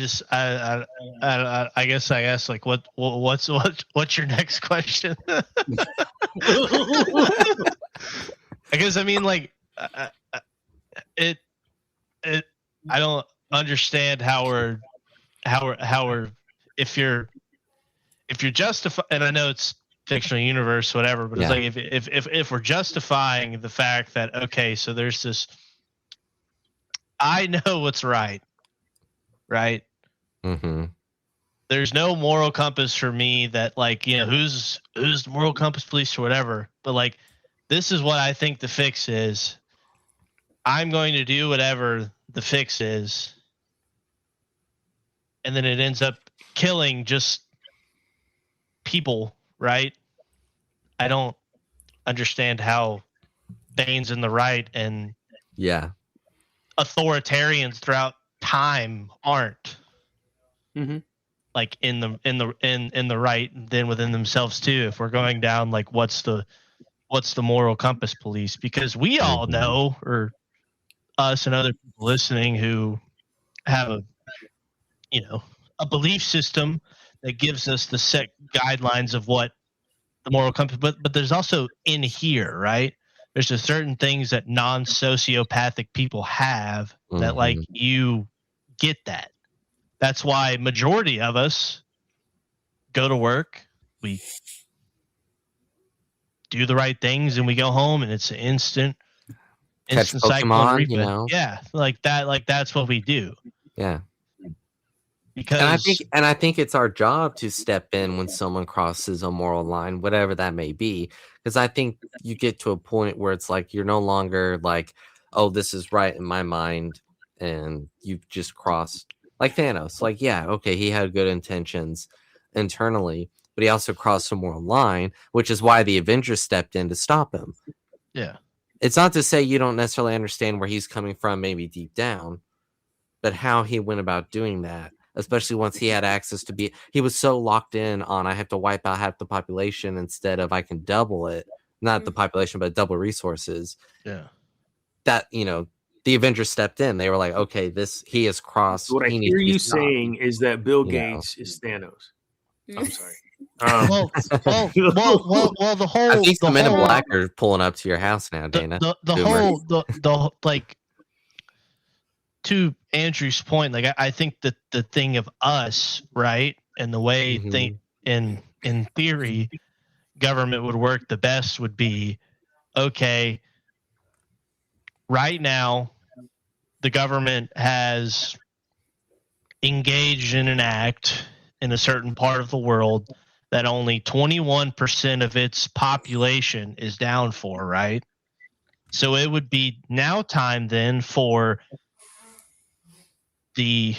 guess I asked, like, what's your next question? I guess, I mean, like, I don't understand how we're if you're justifying, and I know it's fictional universe, whatever, but it's like if we're justifying the fact that, okay, so there's this, I know what's right. Mm-hmm. There's no moral compass for me that, like, you know, who's the moral compass police or whatever, but like, this is what I think the fix is. I'm going to do whatever the fix is, and then it ends up killing just people. Right? I don't understand how Bane's in the right and authoritarians throughout time aren't. Mm-hmm. Like in the right, and then within themselves too. If we're going down like what's the moral compass police, because we all know, or us and other people listening who have a belief system that gives us the set guidelines of what the moral compass, but there's also in here, right? There's just certain things that non-sociopathic people have that, like, you get that. That's why majority of us go to work, we do the right things, and we go home, and it's an instant Catch instant cyclone Pokemon, replay. you know? Yeah, like that. Like that's what we do. Yeah. Because And I think it's our job to step in when someone crosses a moral line, whatever that may be. Because I think you get to a point where it's like you're no longer like, oh, this is right in my mind, and you've just crossed like Thanos. Like, yeah, okay, he had good intentions internally, but he also crossed a moral line, which is why the Avengers stepped in to stop him. yeah, It's not to say you don't necessarily understand where he's coming from, maybe deep down, but how he went about doing that. Especially once he had access to he was so locked in on I have to wipe out half the population instead of I can double it, not the population, but double resources. yeah. That, the Avengers stepped in. They were like, okay, he has crossed. What I He needs hear to be you stopped. saying is that Bill You know. Gates is Thanos. I'm sorry. Well, the whole. I think the the Men in whole- Black are pulling up to your house now, Dana. the like. To Andrew's point, like I think that the thing of us, right, and the way in theory government would work the best would be, okay, right now the government has engaged in an act in a certain part of the world that only 21% of its population is down for, right? So it would be now time then for the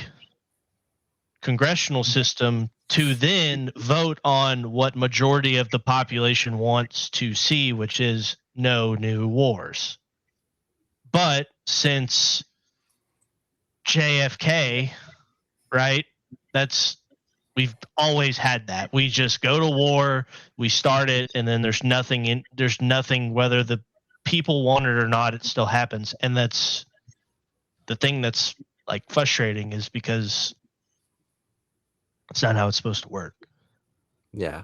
congressional system to then vote on what majority of the population wants to see, which is no new wars. But since JFK, right, we've always had that. We just go to war, we start it, and then there's nothing whether the people want it or not, it still happens. And that's the thing that's like frustrating, is because it's not how it's supposed to work. Yeah.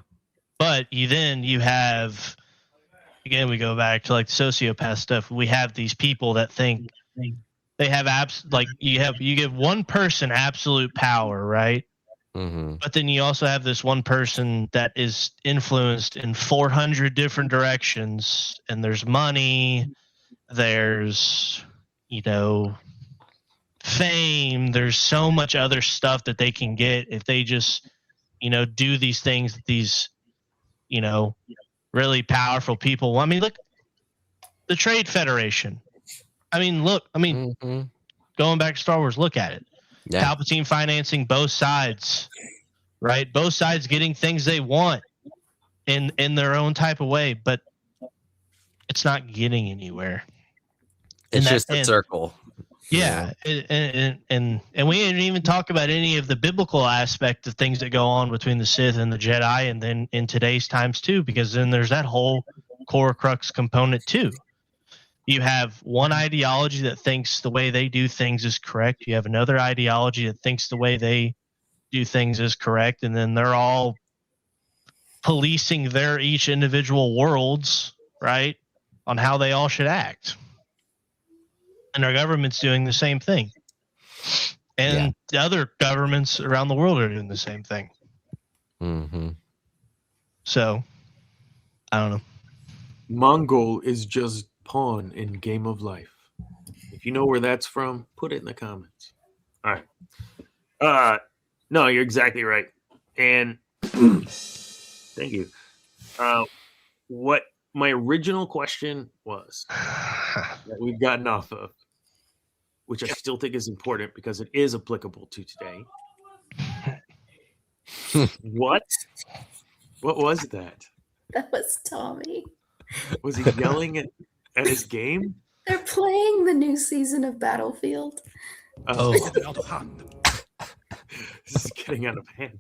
But you have, again, we go back to like the sociopath stuff. We have these people that think they have you give one person absolute power, right? Mm-hmm. But then you also have this one person that is influenced in 400 different directions, and there's money, there's, fame, there's so much other stuff that they can get if they just do these things that these really powerful people. I mean, look, the Trade Federation. I mean, going back to Star Wars, look at it. Yeah. Palpatine financing both sides, right? Both sides getting things they want in their own type of way, but it's not getting anywhere. It's just a circle. Yeah, and we didn't even talk about any of the biblical aspect of things that go on between the Sith and the Jedi, and then in today's times too, because then there's that whole core crux component too. You have one ideology that thinks the way they do things is correct. You have another ideology that thinks the way they do things is correct, and then they're all policing their each individual worlds, right, on how they all should act. And our government's doing the same thing. And the other governments around the world are doing the same thing. Mm-hmm. So, I don't know. Mongol is just pawn in Game of Life. If you know where that's from, put it in the comments. All right. No, you're exactly right. And thank you. What my original question was that we've gotten off of, which I still think is important because it is applicable to today. What was that? That was Tommy. Was he yelling at his game? They're playing the new season of Battlefield. Oh, Getting out of hand. this is getting out of hand.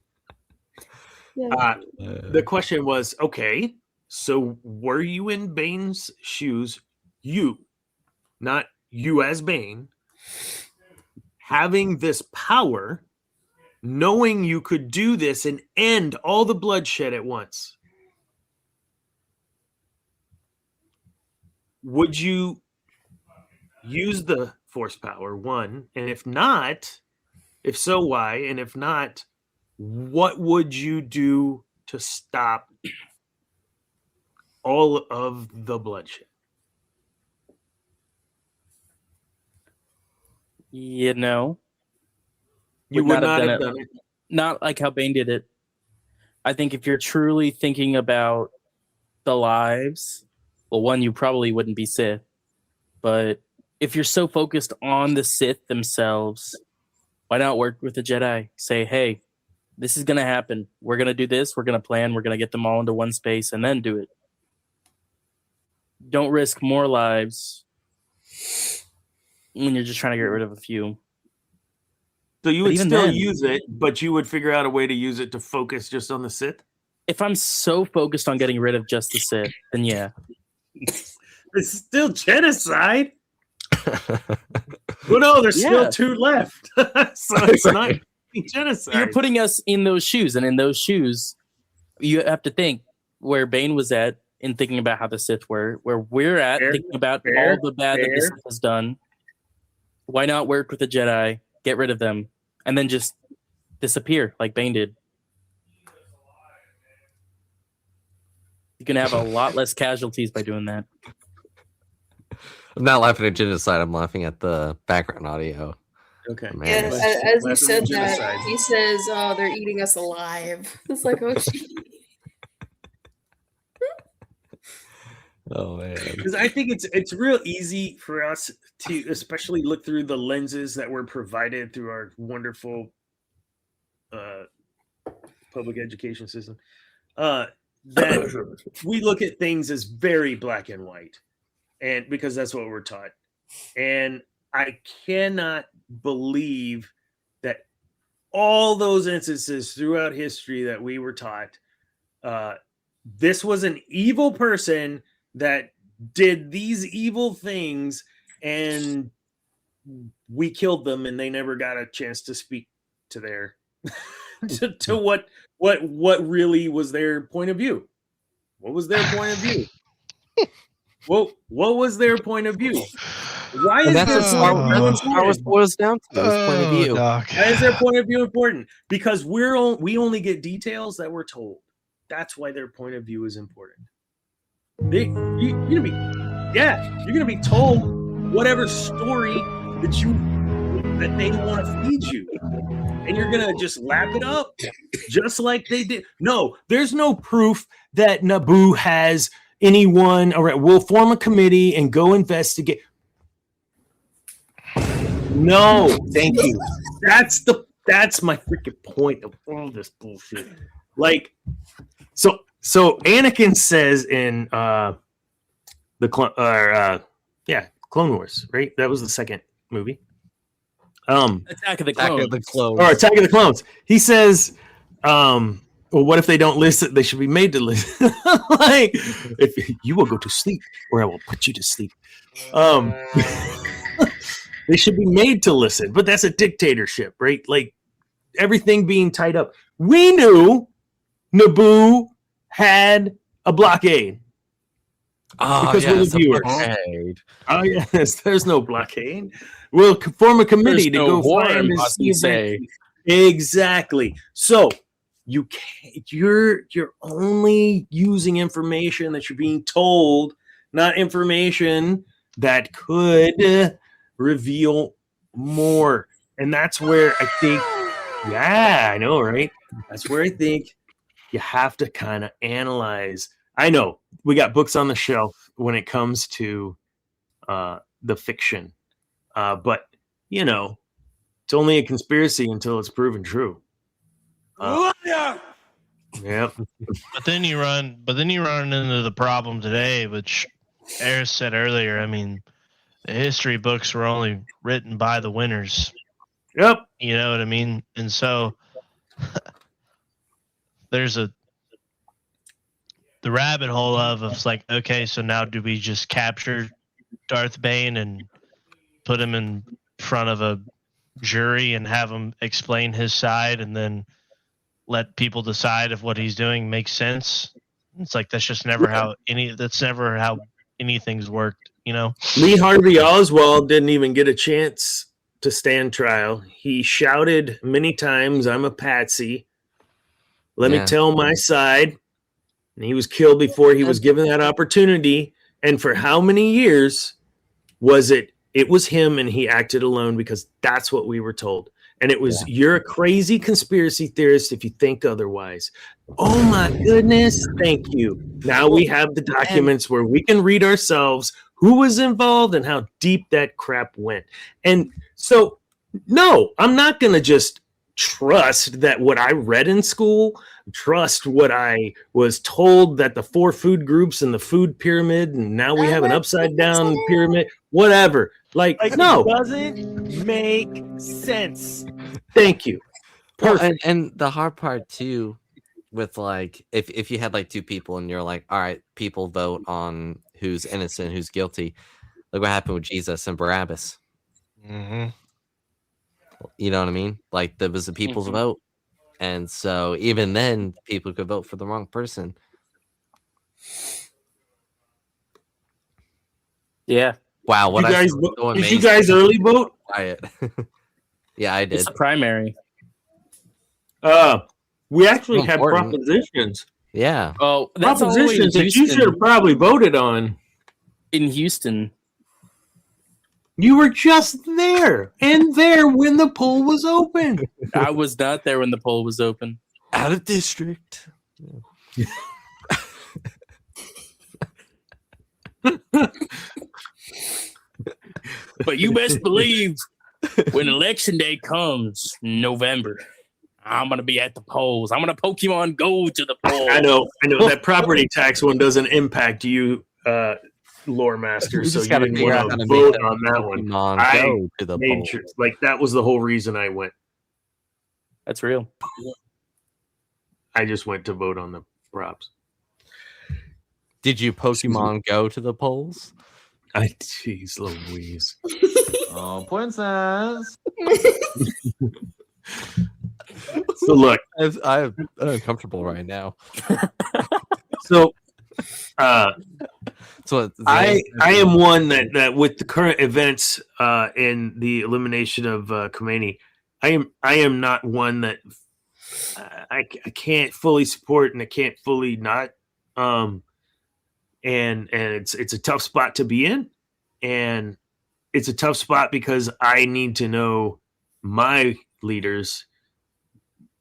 Yeah. The question was, okay, so were you in Bane's shoes? You, not you as Bane, having this power, knowing you could do this and end all the bloodshed at once. Would you use the force power, one? And if not, if so, why? And if not, what would you do to stop all of the bloodshed? You know, You would not have done it. not like how Bane did it. I think if you're truly thinking about the lives, well, one, you probably wouldn't be Sith. But if you're so focused on the Sith themselves, why not work with the Jedi? Say, hey, this is going to happen. We're going to do this. We're going to plan. We're going to get them all into one space and then do it. Don't risk more lives when you're just trying to get rid of a few. So you But would even still then- use it, but you would figure out a way to use it to focus just on the Sith? If I'm so focused on getting rid of just the Sith, then yeah. It's still genocide. Well, no, there's Yeah. still 2 left. So it's not genocide. You're putting us in those shoes, and in those shoes, you have to think where Bane was at in thinking about how the Sith were, where we're at Fair, thinking about fair, all the bad that the fair. Sith has done. Why not work with the Jedi, get rid of them, and then just disappear like Bane did? You can have a lot less casualties by doing that. I'm not laughing at genocide. I'm laughing at the background audio. Okay. Man, Yeah, it's- as you Less said genocide. that, he says, "Oh, they're eating us alive." It's like, oh, shit. oh man. Because I think it's real easy for us to especially look through the lenses that were provided through our wonderful public education system. That we look at things as very black and white, and because that's what we're taught. And I cannot believe that all those instances throughout history that we were taught, this was an evil person that did these evil things, and we killed them, and they never got a chance to speak to their to what really was their point of view. What was their point of view? What was their point of view? Why is And that's their what Star point of view Wars important? boils down to. His point of view. Doc. Why is their point of view important? Because we only get details that we're told. That's why their point of view is important. You're gonna be told whatever story that they want to feed you, and you're gonna just lap it up, just like they did. No, there's no proof that Naboo has anyone. All right, we'll form a committee and go investigate. No, thank you. That's my freaking point of all this bullshit. Like, so Anakin says in Clone Wars, right? That was the second movie. Attack of the Attack Clones. of the Clones. Or Attack of the Clones. He says, well, what if they don't listen? They should be made to listen. Like, if you will go to sleep, or I will put you to sleep. They should be made to listen, but that's a dictatorship, right? Like everything being tied up. We knew Naboo had a blockade. Oh, Because we're the yes, a viewers. blockade. Oh yes, there's no blockade. We'll form a committee to go find and see if say. exactly. So you can't. You're only using information that you're being told, not information that could reveal more. And that's where I think. Yeah, I know, right? That's where I think you have to kind of analyze. I know we got books on the shelf when it comes to the fiction, but you know, it's only a conspiracy until it's proven true. Yeah. But then you run into the problem today, which Eris said earlier. I mean, the history books were only written by the winners. Yep. You know what I mean? And so there's the rabbit hole of it's like, okay, so now do we just capture Darth Bane and put him in front of a jury and have him explain his side and then let people decide if what he's doing makes sense? It's like that's never how anything's worked, you know? Lee Harvey Oswald didn't even get a chance to stand trial. He shouted many times, "I'm a patsy. Let me tell my side." And he was killed before he was given that opportunity. And for how many years was it it was him, and he acted alone because that's what we were told. And it was, you're a crazy conspiracy theorist if you think otherwise. Oh my goodness. Thank you. Now we have the documents where we can read ourselves who was involved and how deep that crap went. And so, no, I'm not going to just trust that what I read in school, trust what I was told that the 4 food groups and the food pyramid, and now we have an upside down pyramid, whatever. Like no. It doesn't make sense. Thank you. Well, and the hard part too, with like if you had like 2 people and you're like, all right, people vote on who's innocent, who's guilty. Look what happened with Jesus and Barabbas. Mm-hmm. You know what I mean? Like there was the people's vote, and so even then, people could vote for the wrong person. Yeah. Wow, what You guys, so did you guys early vote? Quiet. Yeah, I did. It's a primary. We actually Well, had important. propositions. Yeah. Oh, that's all the way in Propositions that you Houston. should have probably voted on. In Houston. You were just there and there when the poll was open. I was not there when the poll was open. Out of district. But you best believe when election day comes, November, I'm going to be at the polls. I'm going to Pokemon Go to the polls. I know that property tax one doesn't impact you, lore master, We so just you gotta didn't figure out want how to to make vote that on that one. Pokemon I Go to the made poll. sure, like that was the whole reason I went. That's real. I just went to vote on the props. Did you Pokemon Go to the polls? Jeez Louise. Oh, princess. So look, I'm uncomfortable right now. so So I am one that with the current events and the elimination of Khomeini, I am not one that I can't fully support and I can't fully not. And it's a tough spot to be in, and it's a tough spot because I need to know my leaders'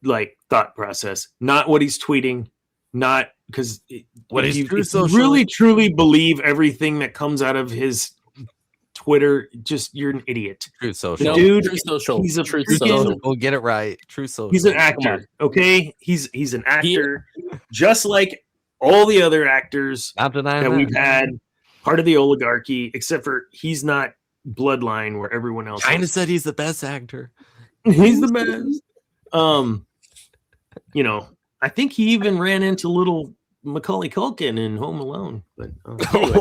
like thought process, not what he's tweeting, not because What is true if you social- really truly believe everything that comes out of his Twitter, just you're an idiot. True Social. No, Dude, True Social. he's a True freaking- Social. We'll get it right. True Social. He's an Come actor, okay? He's an actor, just like all the other actors Not denying that that. we've had, part of the oligarchy, except for he's not bloodline where everyone else China is. said he's the best actor. He's the best. You know, I think he even ran into little Macaulay Culkin in Home Alone. But anyway.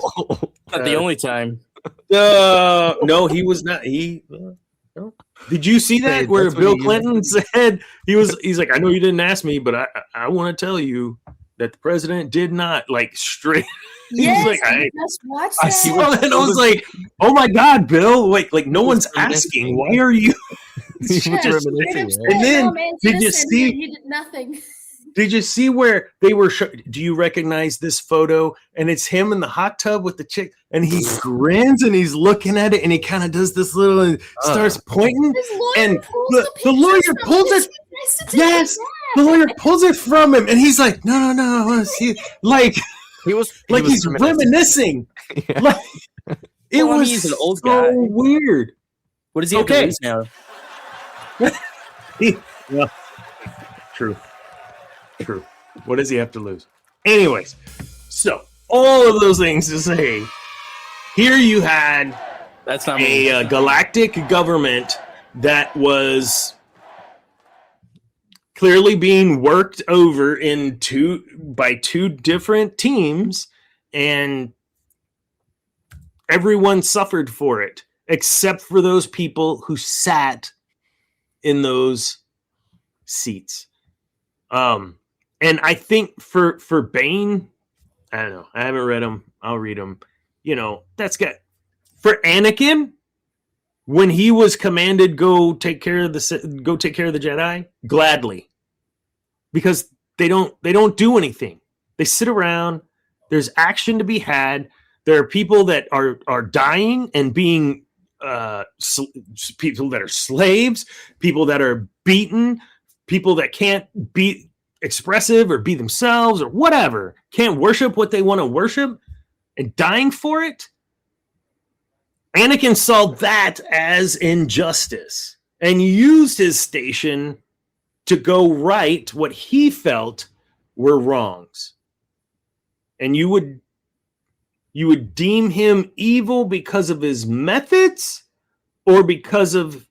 Not the only time. No, he was not. No. Did you see that Hey, where that's what Bill he Clinton said he's like, I know you didn't ask me, but I want to tell you that the president did not like straight. He was Yes, like, I just watched I that. saw that and I was like, oh my God, Bill, like no one's asking. Why are you? He was Just- reminiscing, Straight up right? And then, no man's did you innocent, see- He did nothing. Did you see where they were? Do you recognize this photo? And it's him in the hot tub with the chick, and he grins and he's looking at it, and he kind of does this little, and starts pointing. His lawyer And pulls the pictures lawyer from pulls his it. wrist to take Yes, it the lawyer pulls it from him, and he's like, "No, I want to see it." Like He was he's reminiscing. Yeah. Like it Well, I mean, was he's an old so guy. weird. What does he have Okay. to lose now? Yeah, true. What does he have to lose? Anyways, so all of those things to say, here you had That's not me. a galactic government that was clearly being worked over by two different teams, and everyone suffered for it except for those people who sat in those seats. And I think for Bane, I don't know. I haven't read them. I'll read them. You know, that's good. For Anakin, when he was commanded go take care of the Jedi, gladly, because they don't do anything. They sit around. There's action to be had. There are people that are dying and being people that are slaves, people that are beaten, people that can't be expressive or be themselves or whatever, can't worship what they want to worship and dying for it. Anakin saw that as injustice and used his station to go right what he felt were wrongs. And you would deem him evil because of his methods or because of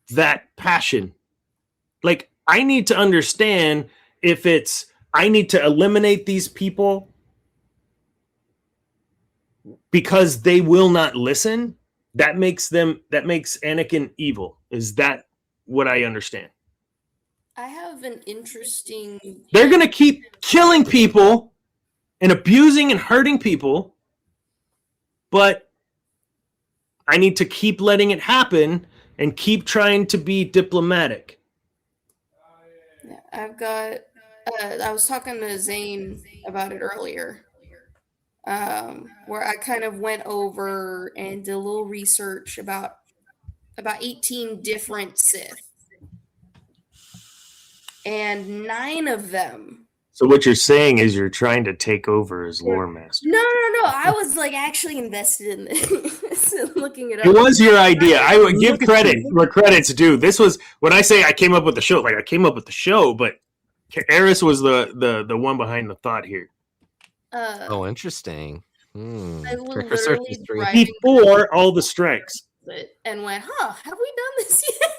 that passion. Like, I need to understand if it's I need to eliminate these people because they will not listen. That makes Anakin evil. Is that what I understand? I have an interesting. They're going to keep killing people and abusing and hurting people, but I need to keep letting it happen and keep trying to be diplomatic. I've got. I was talking to Zane about it earlier, where I kind of went over and did a little research about 18 different Sith, and 9 of them. So what you're saying is you're trying to take over as lore master. No. I was like actually invested in this, looking it up. It was your idea. I would give credit where credit's due. This was when I say I came up with the show. Like, I came up with the show, but Eris was the one behind the thought here. Oh, interesting. I was Quick research literally history. driving Before all the strikes. and went, have we done this yet?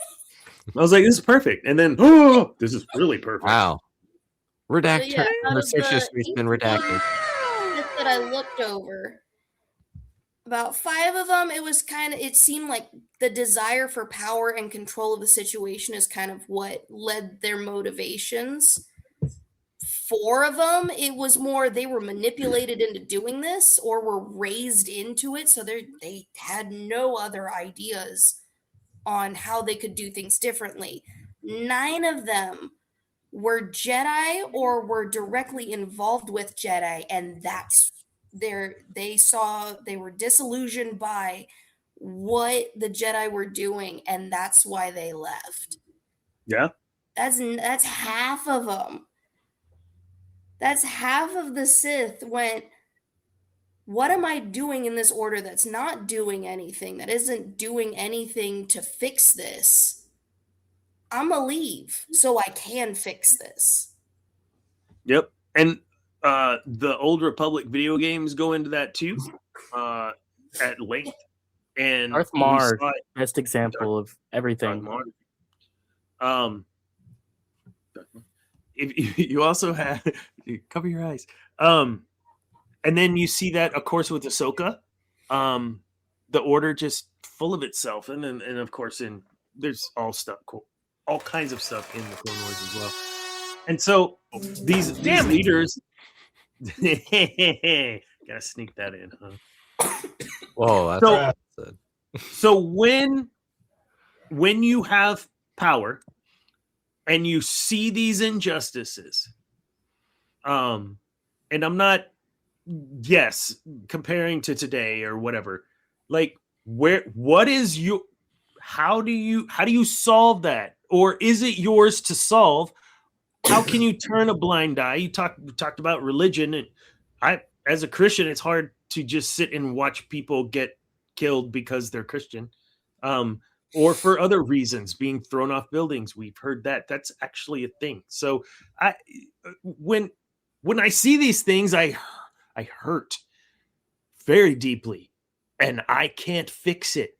I was like, this is perfect. And then, oh, this is really perfect. Wow. Redacted. Yeah, out of Research the history's been redacted. that I looked over, about 5 of them, it seemed like the desire for power and control of the situation is kind of what led their motivations. 4 of them, it was more they were manipulated into doing this or were raised into it, so they had no other ideas on how they could do things differently. 9 of them were Jedi or were directly involved with Jedi, and that's they were disillusioned by what the Jedi were doing, and that's why they left. Yeah. That's half of them. That's half of the Sith went, what am I doing in this order that's not doing anything, that isn't doing anything to fix this? I'm gonna leave so I can fix this. Yep. And the Old Republic video games go into that too, at length. And Darth Maul, best example of everything. If you also have cover your eyes. And then you see that, of course, with Ahsoka, the Order just full of itself, and of course, there's all kinds of stuff in the Clone Wars as well. And so these leaders, gotta sneak that in, huh? Whoa, that's so when you have power and you see these injustices, and I'm not, comparing to today or whatever, like how do you solve that? Or is it yours to solve? How can you turn a blind eye? You talked about religion, and as a Christian, it's hard to just sit and watch people get killed because they're Christian, or for other reasons, being thrown off buildings. We've heard that's actually a thing. So when I see these things, I hurt very deeply, and I can't fix it.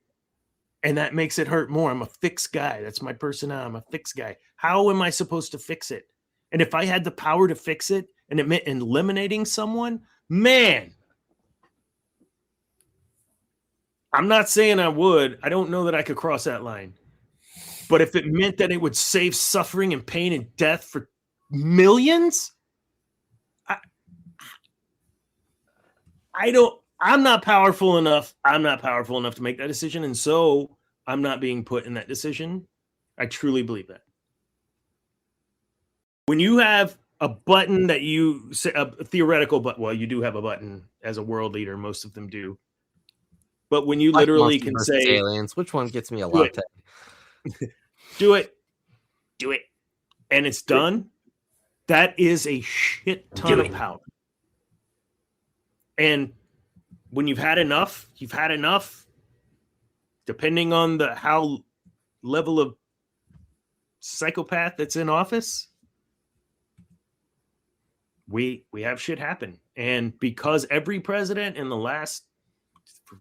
And that makes it hurt more. I'm a fixed guy. That's my personality. I'm a fixed guy. How am I supposed to fix it? And if I had the power to fix it and it meant eliminating someone, man, I'm not saying I would. I don't know that I could cross that line. But if it meant that it would save suffering and pain and death for millions, I'm not powerful enough. I'm not powerful enough to make that decision. And so I'm not being put in that decision. I truly believe that. When you have a button that you say, a theoretical button, well, you do have a button as a world leader. Most of them do. But when you Like literally Monster can versus say, aliens, which one gets me a Do it. latte? do it, and it's done, that is a shit ton of power. And when you've had enough, depending on the how level of psychopath that's in office, we have shit happen. And because every president in the last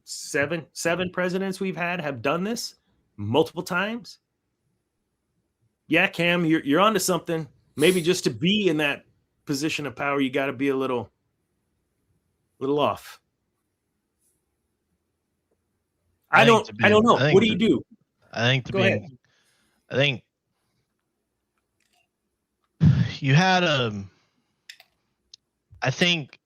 seven presidents we've had have done this multiple times, yeah, Cam, you're onto something. Maybe just to be in that position of power, you got to be a little off. I don't know. What do you do? I Go ahead. think you had I think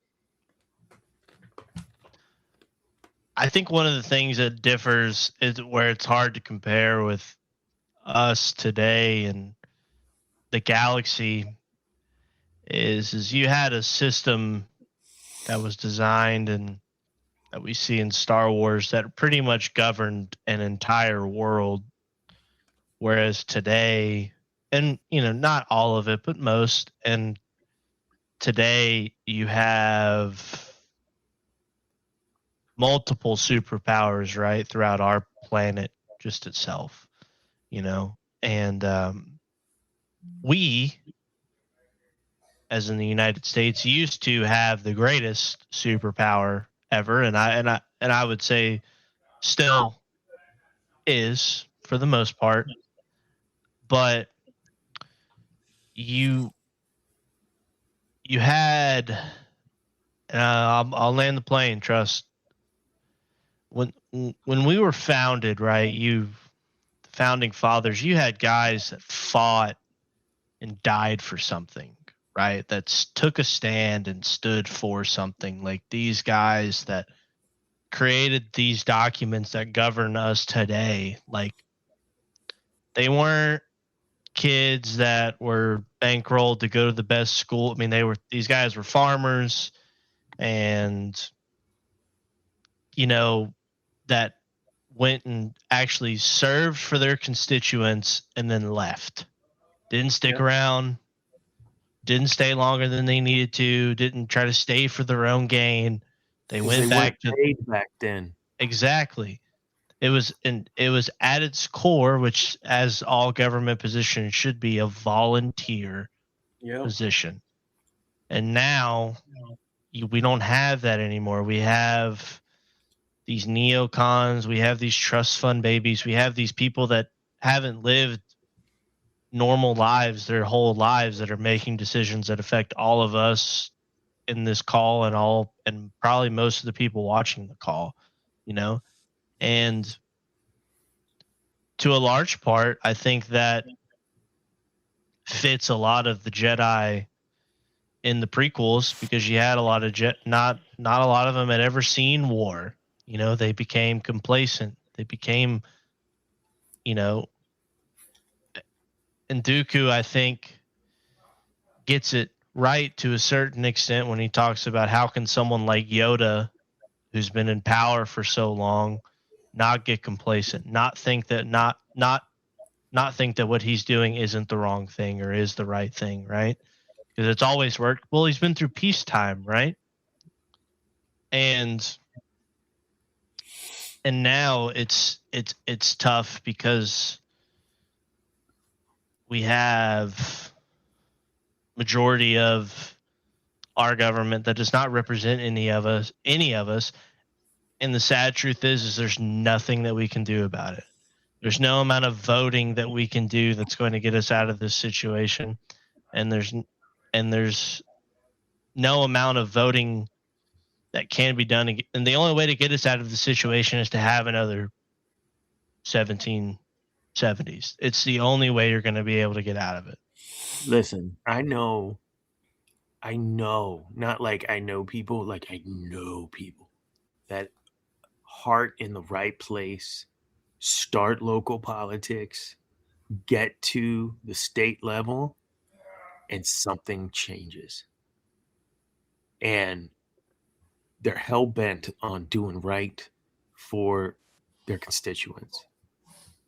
one of the things that differs is where it's hard to compare with us today and the galaxy is you had a system that was designed and that we see in Star Wars that pretty much governed an entire world, whereas today, and not all of it but most, and today you have multiple superpowers right throughout our planet just itself, and we as in the United States used to have the greatest superpower ever, and I would say still is for the most part, but you had I'll land the plane, trust. When we were founded, right, the founding fathers, you had guys that fought and died for something, right? That took a stand and stood for something. Like these guys that created these documents that govern us today, like they weren't kids that were bankrolled to go to the best school. I mean, these guys were farmers and that went and actually served for their constituents and then left. Didn't stick around, didn't stay longer than they needed to, didn't try to stay for their own gain. They went back to paid back then. Exactly. It was at its core, which as all government positions should be, a volunteer position. And now we don't have that anymore. We have these neocons, we have these trust fund babies, we have these people that haven't lived normal lives their whole lives that are making decisions that affect all of us in this call and probably most of the people watching the call, and to a large part, I think that fits a lot of the Jedi in the prequels because you had a lot of not a lot of them had ever seen war. They became complacent. They became, and Dooku, I think, gets it right to a certain extent when he talks about how can someone like Yoda, who's been in power for so long, not get complacent, not think that think that what he's doing isn't the wrong thing or is the right thing, right? Because it's always worked. Well, he's been through peacetime, right? And now it's tough because we have majority of our government that does not represent any of us. And the sad truth is there's nothing that we can do about it. There's no amount of voting that we can do that's going to get us out of this situation. And there's no amount of voting that can be done. And the only way to get us out of the situation is to have another 1770s. It's the only way you're going to be able to get out of it. Listen, I know, not like I know people, like I know people that heart in the right place, start local politics, get to the state level, and something changes. And they're hell-bent on doing right for their constituents.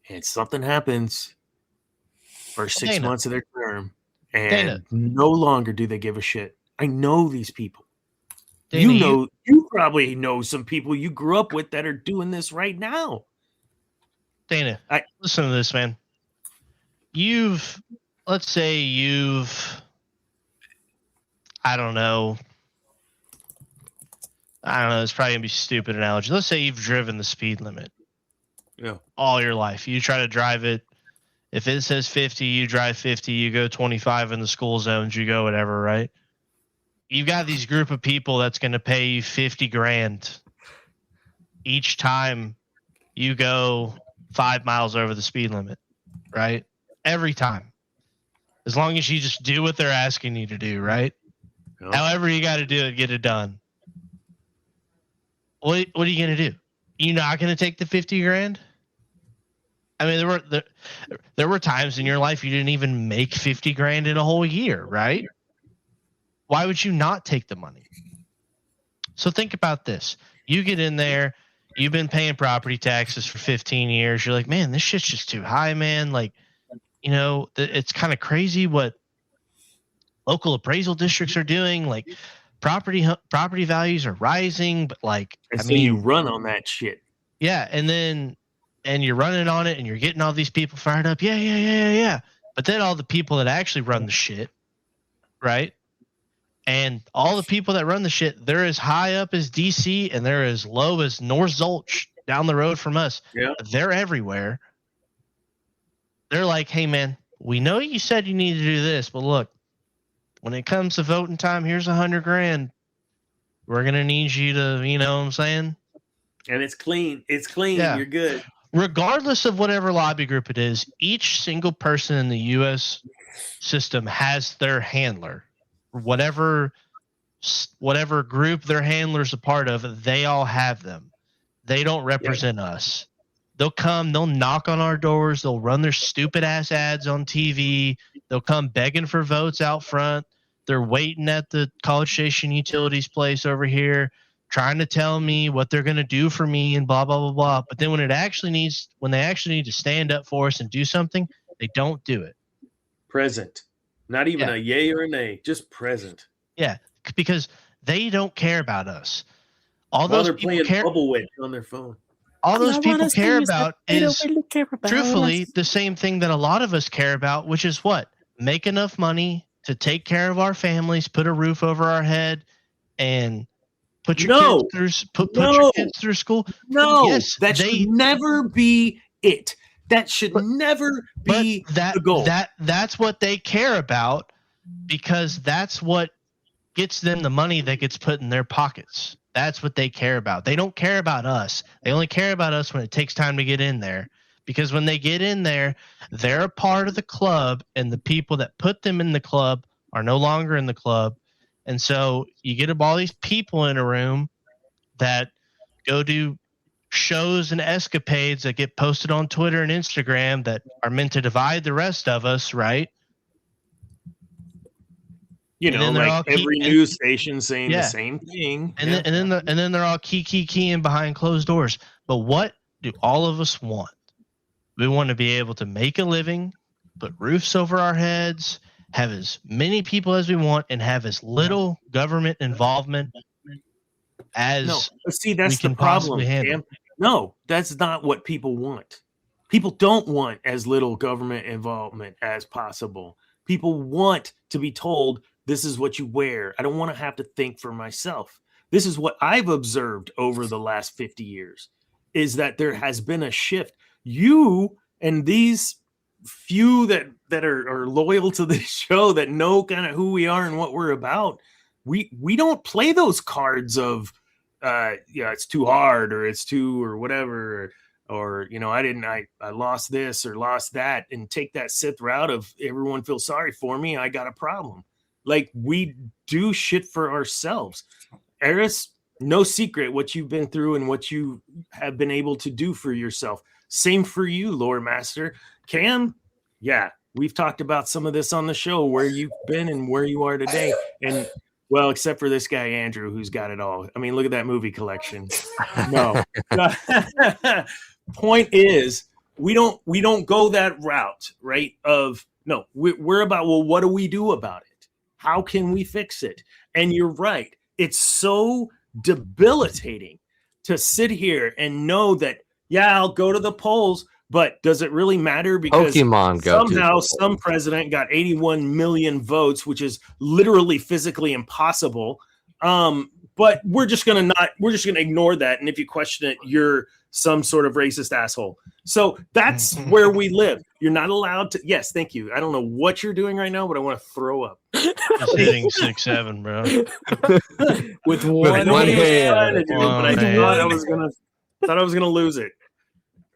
And something happens first 6 Dana. months of their term, and Dana. no longer do they give a shit. I know these people. Dana, You probably know some people you grew up with that are doing this right now. Dana, listen to this, man. Let's say I don't know, it's probably gonna be a stupid analogy. Let's say you've driven the speed limit. Yeah. All your life. You try to drive it. If it says 50, you drive 50, you go 25 in the school zones, you go whatever, right? You've got these group of people that's going to pay you 50 grand each time you go 5 miles over the speed limit, right? Every time. As long as you just do what they're asking you to do, right? Yep. However you got to do it, get it done. What are you going to do? You're not going to take the 50 grand? I mean, there were times in your life you didn't even make 50 grand in a whole year, right? Why would you not take the money? So think about this. You get in there, you've been paying property taxes for 15 years. You're like, man, this shit's just too high, man. Like, it's kind of crazy what local appraisal districts are doing. Like, property values are rising, but like, And so you run on that shit. Yeah, and you're running on it, and you're getting all these people fired up. Yeah. But then all the people that actually run the shit, right? And all the people that run the shit, they're as high up as DC, and they're as low as North Zolch down the road from us. Yeah. They're everywhere. They're like, hey, man, we know you said you need to do this, but look, when it comes to voting time, here's 100 grand. We're going to need you to, you know what I'm saying? And it's clean. It's clean. Yeah. You're good. Regardless of whatever lobby group it is, each single person in the U.S. system has their handler. Whatever group their handler's a part of, they all have them. They don't represent us. They'll come, they'll knock on our doors, they'll run their stupid ass ads on TV, they'll come begging for votes out front. They're waiting at the College Station Utilities place over here, trying to tell me what they're going to do for me and blah, blah, blah, blah. But then when they actually need to stand up for us and do something, they don't do it. Present. Not even a yay or a nay, just present. Yeah, because they don't care about us. All While those they're people playing Bubble Witch on their phone. All those people care about is truthfully the same thing that a lot of us care about, which is what? Make enough money to take care of our families, put a roof over our head, and put your kids through school. No, yes, that should never be it. That should never be the goal. That's what they care about, because that's what gets them the money that gets put in their pockets. That's what they care about. They don't care about us. They only care about us when it takes time to get in there. Because when they get in there, they're a part of the club, and the people that put them in the club are no longer in the club. And so you get all these people in a room that go do shows and escapades that get posted on Twitter and Instagram that are meant to divide the rest of us, right? You know, like every news station saying the same thing. And then they're all keying behind closed doors. But what do all of us want? We want to be able to make a living, put roofs over our heads, have as many people as we want, and have as little government involvement as that's the problem, Cam. No, that's not what people want. People don't want as little government involvement as possible. People want to be told, this is what you wear. I don't want to have to think for myself. This is what I've observed over the last 50 years, is that there has been a shift. You and these few that are loyal to this show, that know kind of who we are and what we're about, we don't play those cards of it's too hard, or it's too, or whatever, or I lost this or lost that, and take that Sith route of everyone feels sorry for me, I got a problem. Like, we do shit for ourselves. Eris, no secret what you've been through and what you have been able to do for yourself. Same for you, Lord Master. Cam, we've talked about some of this on the show, where you've been and where you are today. And Well, except for this guy Andrew, who's got it all. I mean, look at that movie collection. No. Point is, we don't go that route, right? We're about, well, what do we do about it? How can we fix it? And you're right. It's so debilitating to sit here and know that, yeah, I'll go to the polls, but does it really matter? Because somehow some president got 81 million votes, which is literally physically impossible. But we're just gonna ignore that. And if you question it, you're some sort of racist asshole. So that's where we live. You're not allowed to. Yes, thank you. I don't know what you're doing right now, but I want to throw up. Just hitting 6-7, bro. With one hand. But I thought I was gonna lose it.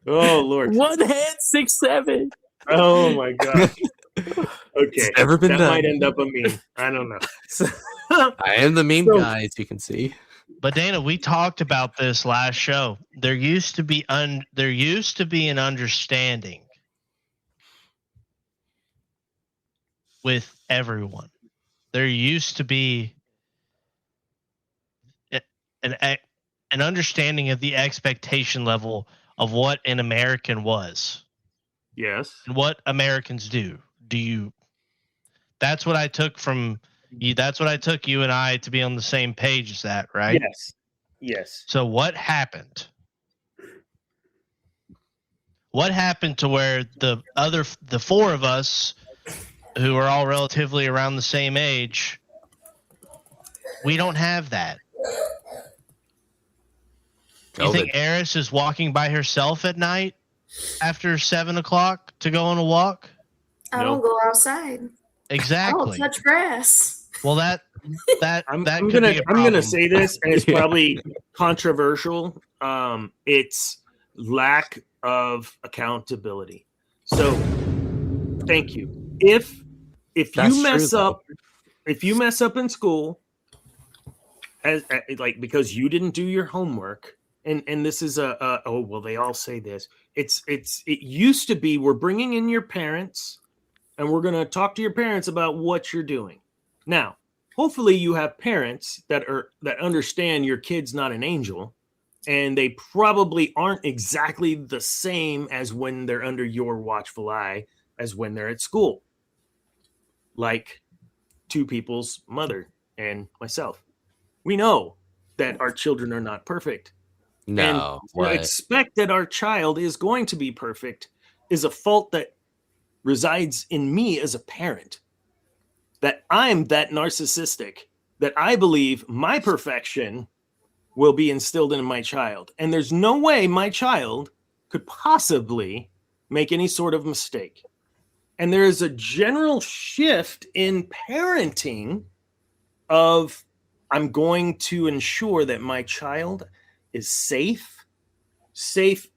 Oh Lord! One hand, 6-7. Oh my God! Okay, it's never been that done. might end up a meme. I don't know. I am the meme guy, as you can see. But Dana, we talked about this last show. There used to be an understanding with everyone. There used to be an understanding of the expectation level of what an American was. Yes. And what Americans do. That's what I took from you. That's what I took you and I to be on the same page as that, right? Yes. Yes. So what happened? What happened to where the four of us who are all relatively around the same age, we don't have that. You think Eris is walking by herself at night after 7 o'clock to go on a walk? I don't go outside. Exactly. I don't touch grass. Well, I'm gonna say this, and it's probably controversial. It's lack of accountability. So, thank you. If you mess up in school, because you didn't do your homework. And this is they all say this. It used to be, we're bringing in your parents and we're going to talk to your parents about what you're doing. Now, hopefully you have parents that understand your kid's not an angel, and they probably aren't exactly the same as when they're under your watchful eye as when they're at school. Like two people's mother and myself. We know that our children are not perfect. No, and to expect that our child is going to be perfect is a fault that resides in me as a parent. That I'm that narcissistic that I believe my perfection will be instilled in my child. And there's no way my child could possibly make any sort of mistake. And there is a general shift in parenting of, I'm going to ensure that my child is safe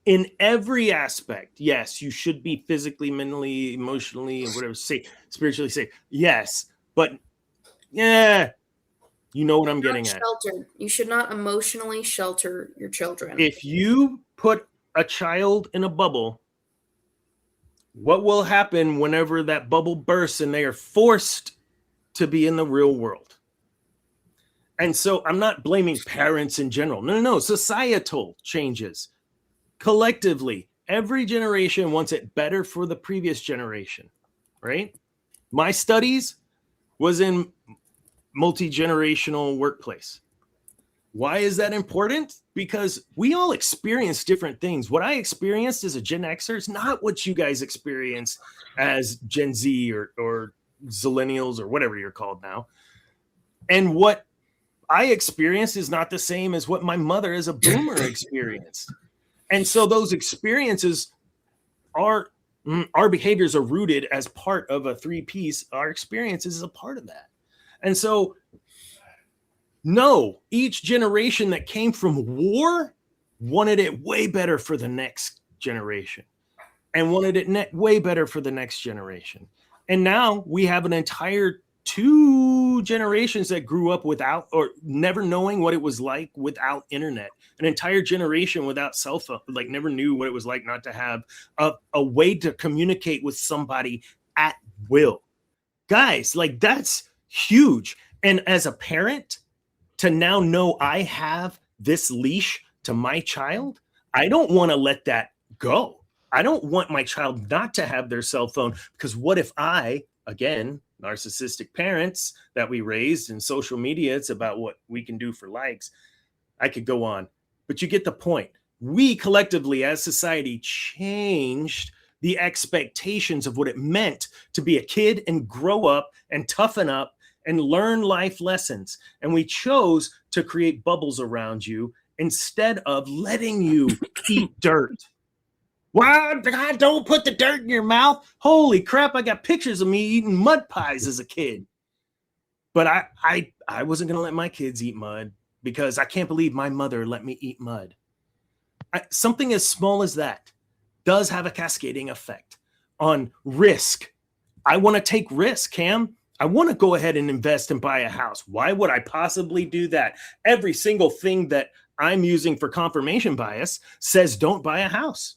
in every aspect. Yes, you should be physically, mentally, emotionally, and whatever, safe, spiritually safe. Yes, but yeah, you know what I'm getting at. You should not emotionally shelter your children. If you put a child in a bubble, what will happen whenever that bubble bursts and they are forced to be in the real world? And so I'm not blaming parents in general. No. Societal changes. Collectively, every generation wants it better for the previous generation, right? My studies was in multi-generational workplace. Why is that important? Because we all experience different things. What I experienced as a Gen Xer is not what you guys experience as Gen Z or Zillennials or whatever you're called now. And what I experienced is not the same as what my mother as a boomer experienced. And so those experiences our behaviors are rooted as part of a three-piece. Our experiences is a part of that. And so, no, each generation that came from war wanted it way better for the next generation and wanted it way better for the next generation. And now we have an entire 2 generations that grew up without or never knowing what it was like without internet, an entire generation without cell phone, like never knew what it was like not to have a way to communicate with somebody at will. Guys, like that's huge. And as a parent, to now know I have this leash to my child, I don't want to let that go. I don't want my child not to have their cell phone, because what if I, again, narcissistic parents that we raised in social media, it's about what we can do for likes. I could go on, but you get the point. We collectively as society changed the expectations of what it meant to be a kid and grow up and toughen up and learn life lessons. And we chose to create bubbles around you instead of letting you eat dirt. Wow, God, don't put the dirt in your mouth. Holy crap, I got pictures of me eating mud pies as a kid. But I wasn't going to let my kids eat mud because I can't believe my mother let me eat mud. Something as small as that does have a cascading effect on risk. I want to take risk, Cam. I want to go ahead and invest and buy a house. Why would I possibly do that? Every single thing that I'm using for confirmation bias says don't buy a house.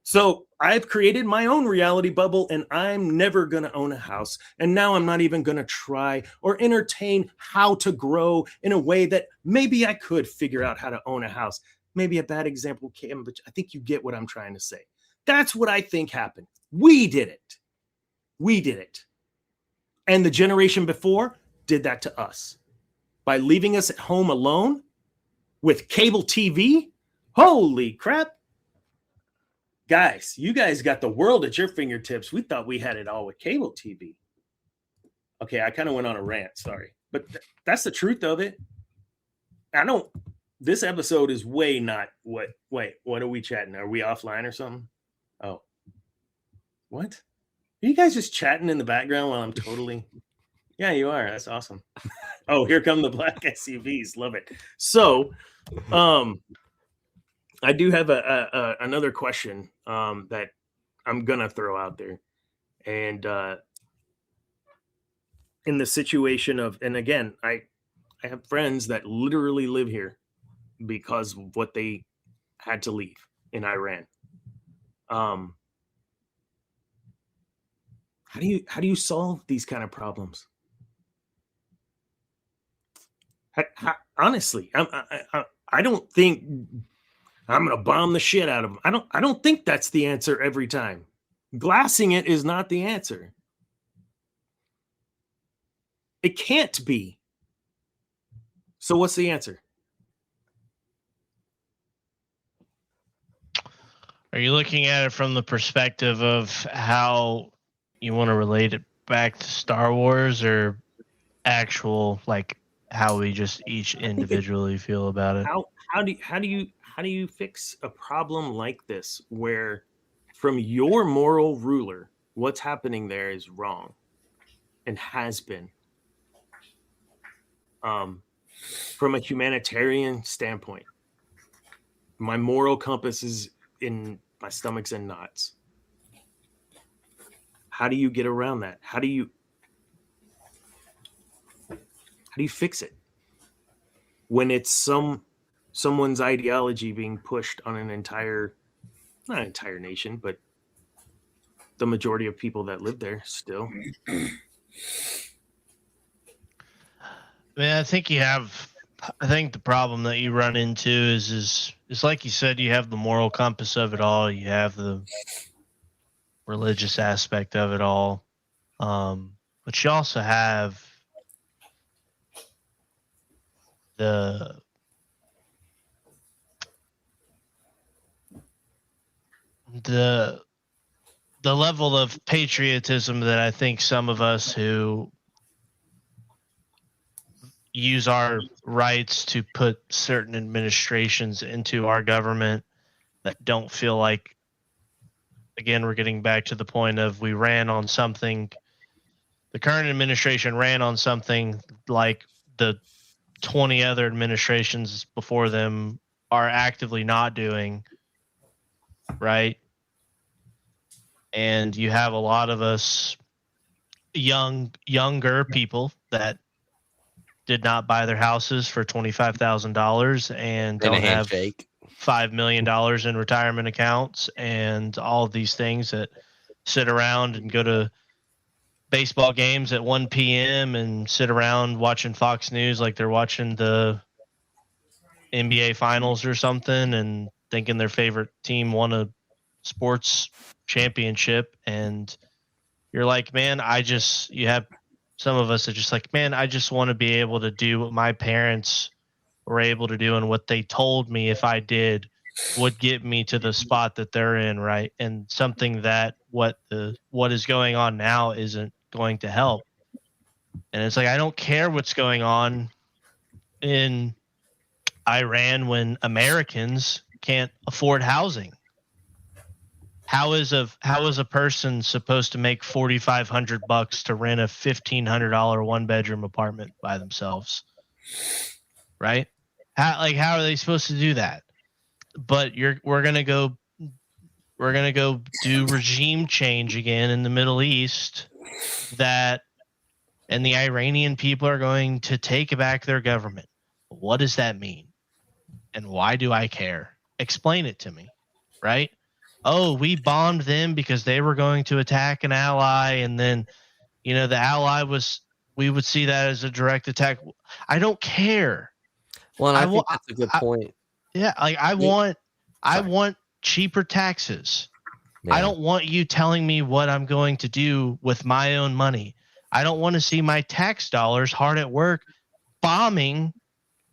So I've created my own reality bubble, and I'm never going to own a house. And now I'm not even going to try or entertain how to grow in a way that maybe I could figure out how to own a house. Maybe a bad example, Cam, but I think you get what I'm trying to say. That's what I think happened. We did it. We did it. And the generation before did that to us by leaving us at home alone with cable TV. Holy crap. Guys, you guys got the world at your fingertips. We thought we had it all with cable TV. Okay, I kind of went on a rant, sorry. But that's the truth of it. This episode is way not what are we chatting? Are we offline or something? Oh. What? Are you guys just chatting in the background while I'm totally... Yeah, you are. That's awesome. Oh, here come the black SUVs. Love it. So, I do have another question that I'm gonna throw out there, and in the situation of, and again, I have friends that literally live here because of what they had to leave in Iran. How do you solve these kind of problems? Honestly, I don't think I'm going to bomb the shit out of them. I don't think that's the answer every time. Glassing it is not the answer. It can't be. So what's the answer? Are you looking at it from the perspective of how you want to relate it back to Star Wars, or actual, like, how we just each individually feel about it? How do you fix a problem like this, where from your moral ruler, what's happening there is wrong and has been? From a humanitarian standpoint, my moral compass is in my stomach's in knots. How do you get around that? How do you fix it when it's someone's ideology being pushed on not an entire nation, but the majority of people that live there still? I think the problem that you run into is like you said, you have the moral compass of it all. You have the religious aspect of it all. But you also have the level of patriotism that I think some of us who use our rights to put certain administrations into our government that don't feel like, again, we're getting back to the point of we ran on something. The current administration ran on something like the 20 other administrations before them are actively not doing, right? And you have a lot of us younger people that did not buy their houses for $25,000 and don't have $5 million in retirement accounts and all of these things that sit around and go to baseball games at 1 p.m. and sit around watching Fox News like they're watching the NBA finals or something and thinking their favorite team won a sports championship. And you're like, man, you have some of us that just like, man, I just want to be able to do what my parents were able to do and what they told me if I did would get me to the spot that they're in, right? And something that what is going on now isn't going to help. And it's like, I don't care what's going on in Iran when Americans can't afford housing. How is a person supposed to make $4,500 to rent a $1,500 one-bedroom apartment by themselves? Right? How are they supposed to do that? But we're gonna go do regime change again in the Middle East, and the Iranian people are going to take back their government. What does that mean? And why do I care? Explain it to me, right? Oh, we bombed them because they were going to attack an ally, and then, the ally we would see that as a direct attack. I don't care. Well, and I think that's a good point. Yeah, like I want cheaper taxes. Yeah. I don't want you telling me what I'm going to do with my own money. I don't want to see my tax dollars hard at work bombing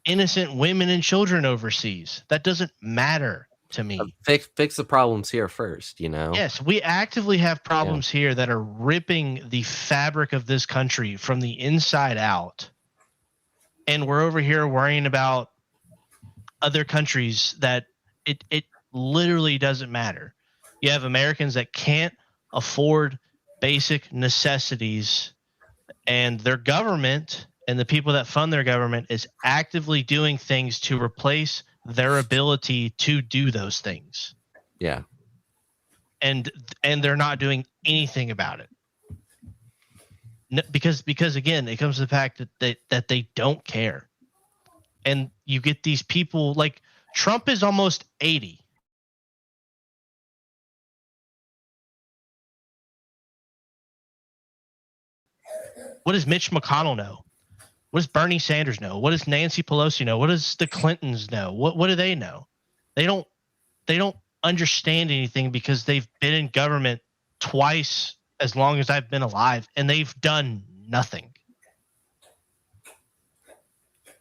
innocent women and children overseas. That doesn't matter to me. Fix the problems here first, Yes, we actively have problems here that are ripping the fabric of this country from the inside out. And we're over here worrying about other countries that it literally doesn't matter. You have Americans that can't afford basic necessities, and their government and the people that fund their government is actively doing things to replace their ability to do those things. Yeah. And they're not doing anything about it. Because again, it comes to the fact that they don't care. And you get these people like Trump is almost 80. What does Mitch McConnell know? What does Bernie Sanders know? What does Nancy Pelosi know? What does the Clintons know? What do they know? They don't understand anything because they've been in government twice as long as I've been alive, and they've done nothing.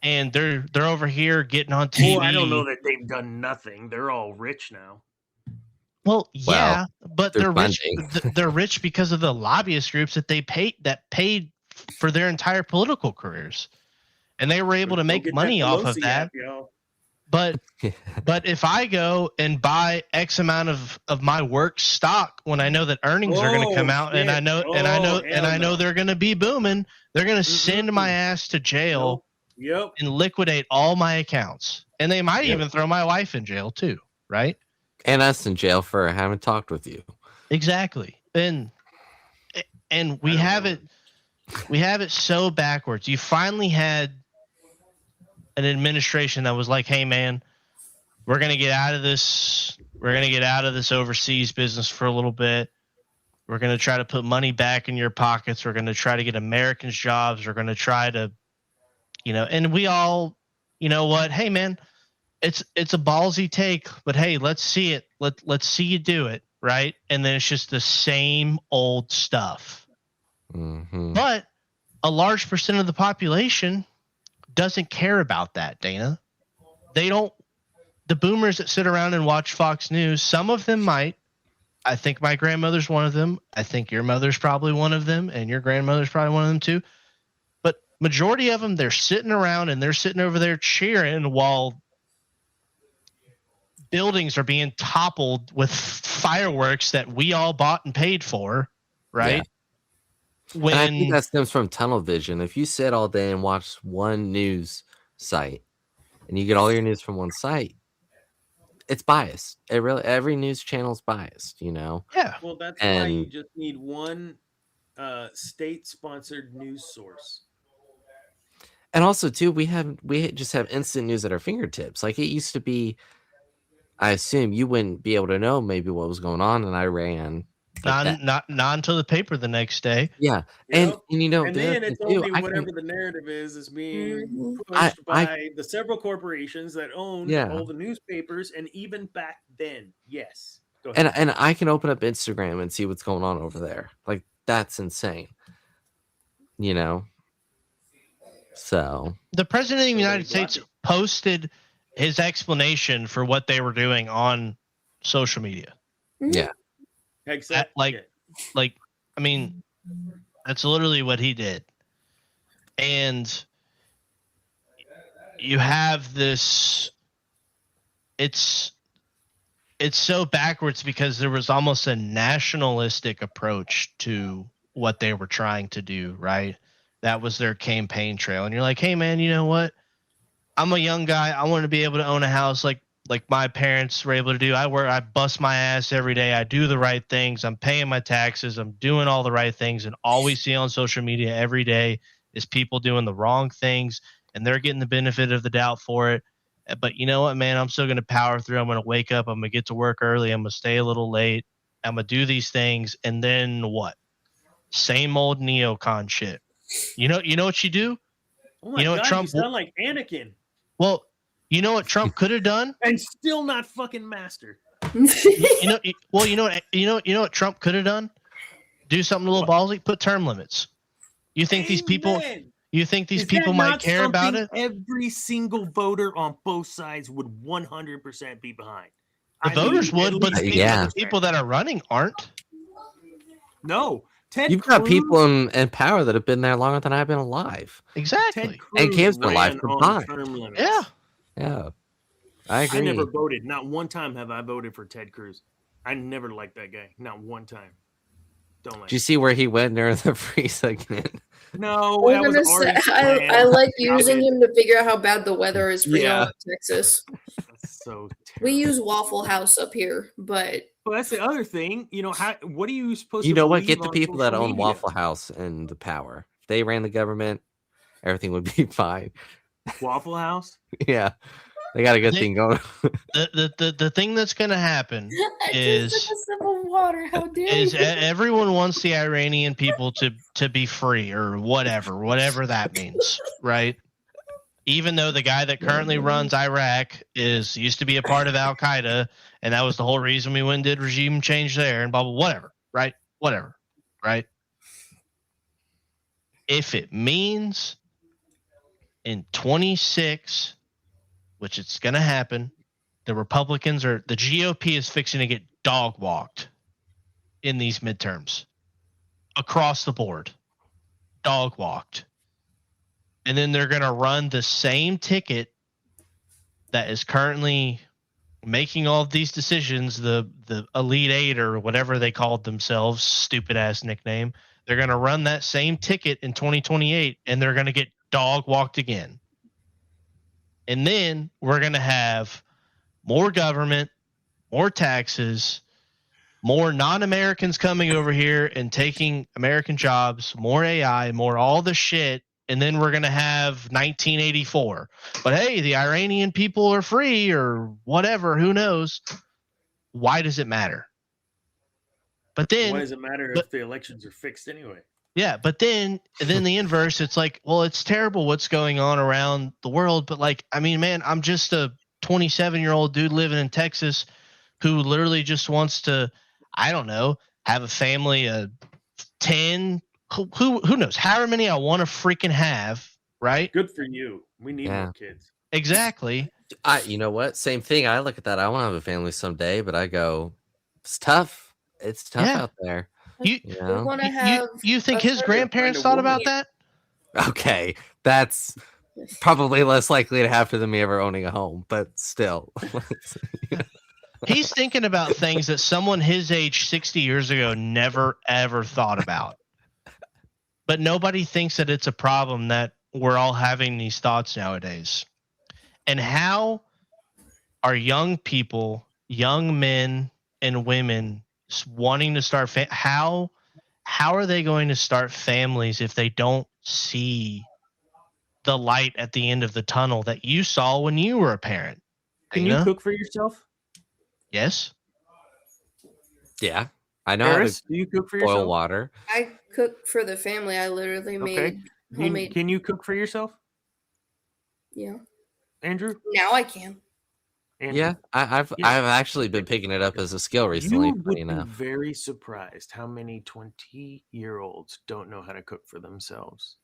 And they're over here getting on TV. Well, I don't know that they've done nothing. They're all rich now. Well, yeah, but they're rich. funding. They're rich because of the lobbyist groups that paid for their entire political careers, and they were able to make money off of that. But if I go and buy X amount of my work stock when I know that earnings are going to come out, and I know they're going to be booming, they're going to send my ass to jail. Yep. And liquidate all my accounts, and they might even throw my wife in jail too, right? And us in jail for having talked with you. Exactly. And we have it so backwards. You finally had an administration that was like, hey man, we're going to get out of this. We're going to get out of this overseas business for a little bit. We're going to try to put money back in your pockets. We're going to try to get Americans jobs. We're going to try to, and we all, what? Hey man, it's a ballsy take, but hey, let's see it. Let's see you do it. Right. And then it's just the same old stuff. Mm-hmm. But a large percent of the population doesn't care about that, Dana. They don't. The boomers that sit around and watch Fox News, some of them might. I think my grandmother's one of them. I think your mother's probably one of them, and your grandmother's probably one of them too. But majority of them, they're sitting around and they're sitting over there cheering while buildings are being toppled with fireworks that we all bought and paid for, right? Yeah. And I think that stems from tunnel vision. If you sit all day and watch one news site and you get all your news from one site, it's biased. Every news channel is biased, Yeah. Well, that's why you just need one state-sponsored news source. And also, too, we just have instant news at our fingertips. Like it used to be, I assume you wouldn't be able to know maybe what was going on in Iran Not until the paper the next day. Yeah, Yep. and you know, And the other then thing it's too, only I whatever can, the narrative is being Mhm. pushed I by the several corporations that own Yeah. all the newspapers, and even back then, yes. Go ahead. and I can open up Instagram and see what's going on over there. Like that's insane. You know. So The president of the So United they block States it. posted his explanation for what they were doing on social media. yeah, Except, like- yeah. Like, I mean, that's literally what he did. And you have this, it's so backwards because there was almost a nationalistic approach to what they were trying to do, right? That was their campaign trail. And you're like, hey man, you know what? I'm a young guy. I want to be able to own a house like my parents were able to do. I bust my ass every day. I do the right things. I'm paying my taxes. I'm doing all the right things. And all we see on social media every day is people doing the wrong things, and they're getting the benefit of the doubt for it. But you know what, man? I'm still going to power through. I'm going to wake up. I'm going to get to work early. I'm going to stay a little late. I'm going to do these things. And then what? Same old neocon shit. You know what you do? Oh my You know what God, Trump- you sound like Anakin, Well, you know what Trump could have done? and still not fucking master. You know what Trump could have done? Do something a little ballsy. Put term limits. You think these people? Amen. You think these Is people that might not care about something it? Every single voter on both sides would 100% be behind. The I voters mean, would, at but the least people, Yeah. the people that are running aren't. No, Ted you've got Cruz- people in power that have been there longer than I've been alive. Ted Exactly. Cruz And Cam's been alive ran for on five. term limits. Yeah. Yeah, I I agree. never voted. Not one time have I voted for Ted Cruz. I never liked that guy. Not one time. Don't like. Did you see where he went during the free segment? No, I'm that was gonna say already I planned. like Stop using it. him to figure out how bad the weather is for y'all Yeah. in Texas. That's so terrible. We use Waffle House up here, but Well, that's the other thing. You know, what are you supposed to You know what? believe Get the on people that social own media? Waffle House and the power. If they ran the government, everything would be fine. Waffle House? Yeah, they got a good They- thing going. The thing that's going to happen I is just took a sip of water. How dare is you? everyone wants the Iranian people to be free or whatever that means, right? Even though the guy that currently runs Iraq used to be a part of Al Qaeda, and that was the whole reason we went and did regime change there, and blah blah whatever, right? Whatever, right? If it means in 26, which it's going to happen, the GOP is fixing to get dog walked in these midterms across the board, dog walked. And then they're going to run the same ticket that is currently making all of these decisions, the Elite Eight or whatever they called themselves, stupid ass nickname. They're going to run that same ticket in 2028 and they're going to get dog walked again. And then we're going to have more government, more taxes, more non-Americans coming over here and taking American jobs, more AI, more all the shit. And then we're going to have 1984. But hey, the Iranian people are free or whatever. Who knows? Why does it matter? But then, Why does it matter if the elections are fixed anyway? yeah, but then the inverse, it's like, well, it's terrible what's going on around the world. But like, I mean, man, I'm just a 27-year-old dude living in Texas who literally just wants to, I don't know, have a family of 10, who knows, however many I want to freaking have, right? Good for you. We need Yeah. more kids. Exactly. You know what? Same thing. I look at that. I want to have a family someday, but I go, it's tough. It's tough Yeah. out there. You You We know? want to have. you think a his friend- grandparents find a thought about woman. that? Okay, that's probably less likely to happen than me ever owning a home, but still. He's thinking about things that someone his age 60 years ago never ever thought about. But nobody thinks that it's a problem that we're all having these thoughts nowadays. And how are young people, young men and women wanting to start how are they going to start families if they don't see the light at the end of the tunnel that you saw when you were a parent? Can you Dana? cook for yourself? Yes. Yeah, I know how to Harris, do you cook for boil yourself? water. I cook for the family. I literally Okay. made homemade. Can you cook for yourself, Yeah. Andrew? Now I can. Andrew? Yeah, I've Yeah. actually been picking it up as a skill recently. You Funny would be enough. very surprised how many 20-year-olds don't know how to cook for themselves.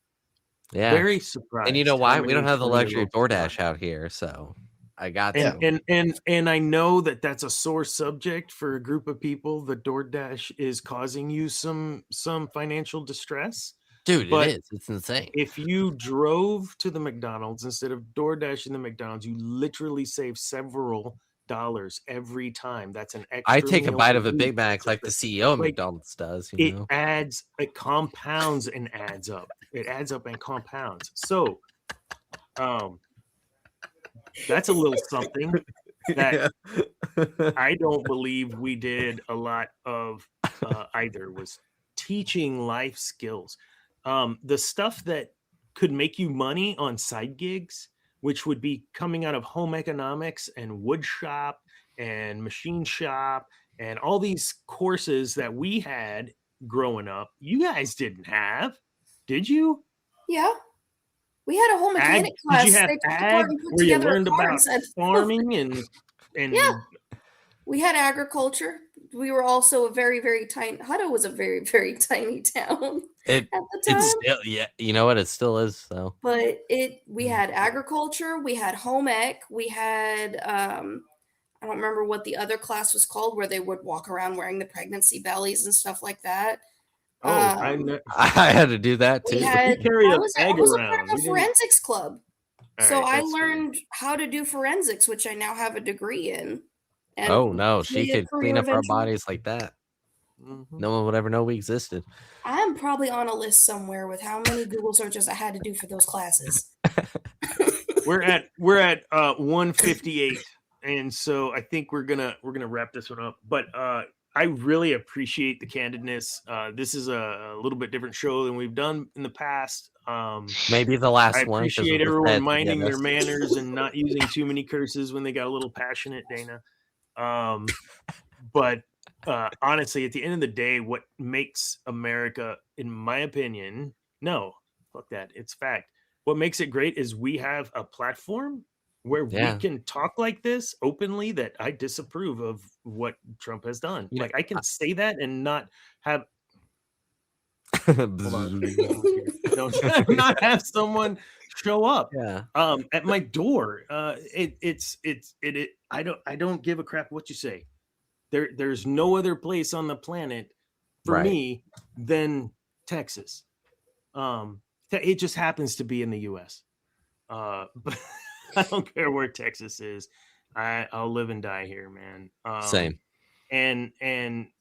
Yeah, Very surprised. and you know how why? We don't many have the luxury of 20-year-olds DoorDash out here, so I got and, to. and I know that that's a sore subject for a group of people. The DoorDash is causing you some financial distress. Dude, but it is. It's insane. If you drove to the McDonald's instead of DoorDashing the McDonald's, you literally save several dollars every time. That's an extra. I take a meal bite a of a week. Big Mac like the CEO of Like, McDonald's does. It adds, it compounds and adds up. It adds up and compounds. So, that's a little something that I don't believe we did a lot of either, was teaching life skills. The stuff that could make you money on side gigs, which would be coming out of home economics and wood shop and machine shop and all these courses that we had growing up, you guys didn't have, did you? Yeah. We had a whole mechanic class. Did you have They took ag apart and put where you together a learned car about and said, farming and Yeah. We had agriculture. We were also a very, very tiny. Hutto was a very, very tiny town It, at the time. it's still, yeah, you know what? It still is, though. But we had agriculture, we had home ec, we had I don't remember what the other class was called, where they would walk around wearing the pregnancy bellies and stuff like that. I had to do that too. I was a part around. of a forensics club. All So right, I that's learned how to do forensics, which I now have a degree in. And Oh no, she made a could clean career up our eventually. bodies like that. No one would ever know we existed. I'm probably on a list somewhere with how many Google searches I had to do for those classes. we're at 158, and so I think we're gonna wrap this one up. But I really appreciate the candidness. This is a little bit different show than we've done in the past. Maybe the last I one. 'cause appreciate of the everyone feds minding together. their manners and not using too many curses when they got a little passionate, Dana. But honestly, at the end of the day, what makes America, in my opinion, no, fuck that, it's fact. What makes it great is we have a platform where we can talk like this openly, that I disapprove of what Trump has done. Yeah. Like, I can say that and not have not have someone show up at my door. I don't give a crap what you say. There's no other place on the planet for me than Texas. It just happens to be in the US. But I don't care where Texas is. I'll live and die here, man. Same. And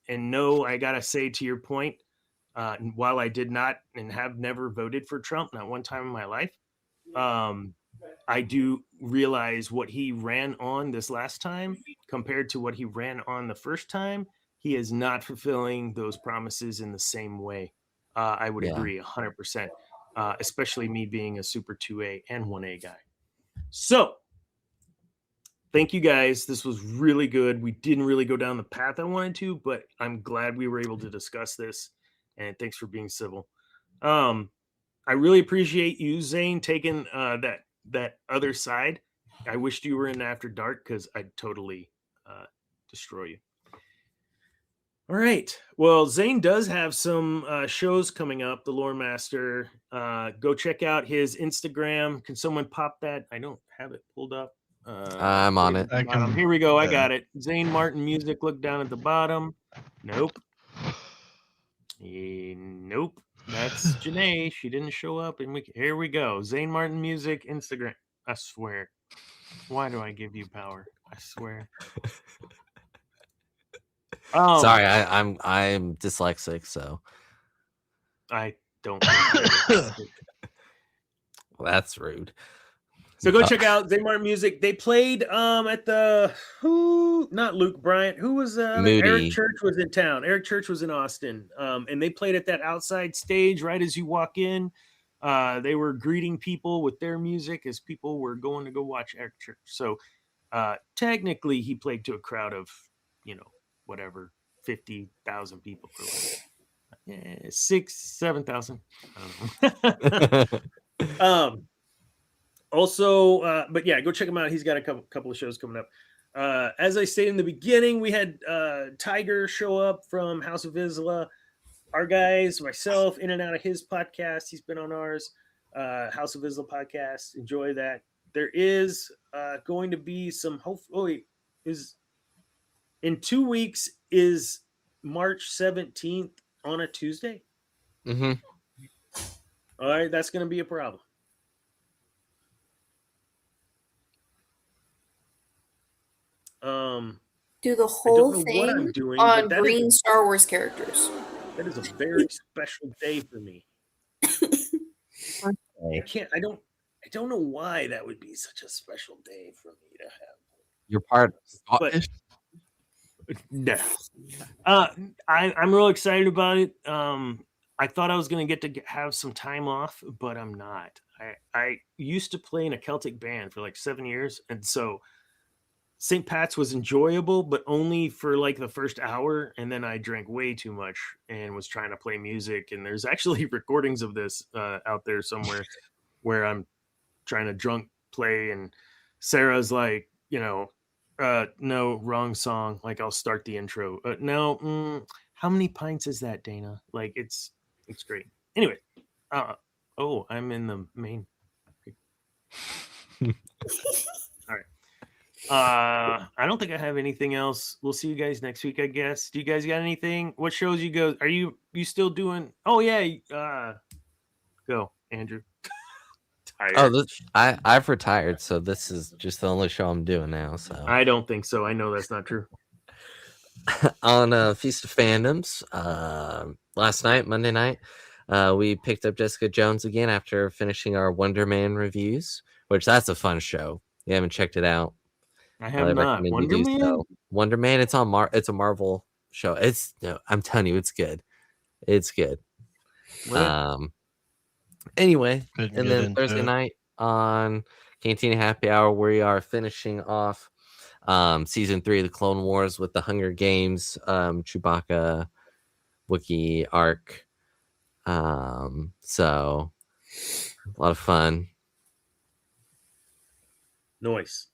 no, I gotta say, to your point, while I did not and have never voted for Trump, not one time in my life, I do realize what he ran on this last time compared to what he ran on the first time. He is not fulfilling those promises in the same way. I would agree 100%, especially me being a super 2A and 1A guy. So thank you guys. This was really good. We didn't really go down the path I wanted to, but I'm glad we were able to discuss this. And thanks for being civil. I really appreciate you, Zane, taking that other side. I wished you were in After Dark, because I'd totally destroy you. All right. Well, Zane does have some shows coming up, the Lore Master. Go check out his Instagram. Can someone pop that? I don't have it pulled up. I'm on it. Here we go. I got it. Zane Martin Music. Look down at the bottom. Nope. Nope. That's Janae. She didn't show up. And here we go. Zane Martin Music, Instagram. I swear. Why do I give you power? I swear. Sorry, I'm dyslexic, so I don't think well, that's rude. So go check out Zane Martin Music. They played at the not Luke Bryant. Who was Moody. Eric Church was in town. Eric Church was in Austin. And they played at that outside stage right as you walk in. They were greeting people with their music as people were going to go watch Eric Church. So technically he played to a crowd of, whatever, 50,000 people. Yeah, 7,000. I don't know. Also, but yeah, go check him out. He's got a couple of shows coming up. As I stated in the beginning, we had Tiger show up from House of Isla. Our guys, myself, in and out of his podcast. He's been on ours, House of Isla podcast. Enjoy that. There is going to be some hopefully is in 2 weeks is March 17th on a Tuesday. Mm-hmm. All right, that's going to be a problem. Do the whole thing what I'm doing, on green Star Wars characters. That is a very special day for me. I don't know why that would be such a special day for me to have. You're part Scottish? No. I'm real excited about it. I thought I was going to get to have some time off, but I'm not. I used to play in a Celtic band for like 7 years, and so St. Pat's was enjoyable, but only for like the first hour, and then I drank way too much and was trying to play music. And there's actually recordings of this out there somewhere where I'm trying to drunk play, and Sarah's like, no, wrong song. Like, I'll start the intro. No, how many pints is that, Dana? Like, it's great. Anyway, I'm in the main. All right. I don't think I have anything else. We'll see you guys next week, I guess. Do you guys got anything? What shows you go? Are you still doing? Oh yeah. Go, Andrew. Tired. I've retired, so this is just the only show I'm doing now. So I don't think so. I know that's not true. On Feast of Fandoms, last night, Monday night, we picked up Jessica Jones again after finishing our Wonder Man reviews, which that's a fun show. You haven't checked it out? I have not. Wonder Man? So. Wonder Man. It's on it's a Marvel show. I'm telling you, it's good. It's good. Anyway, and then Thursday night on Cantina Happy Hour, we are finishing off season 3 of the Clone Wars with the Hunger Games, Chewbacca, Wookiee arc. So a lot of fun. Nice.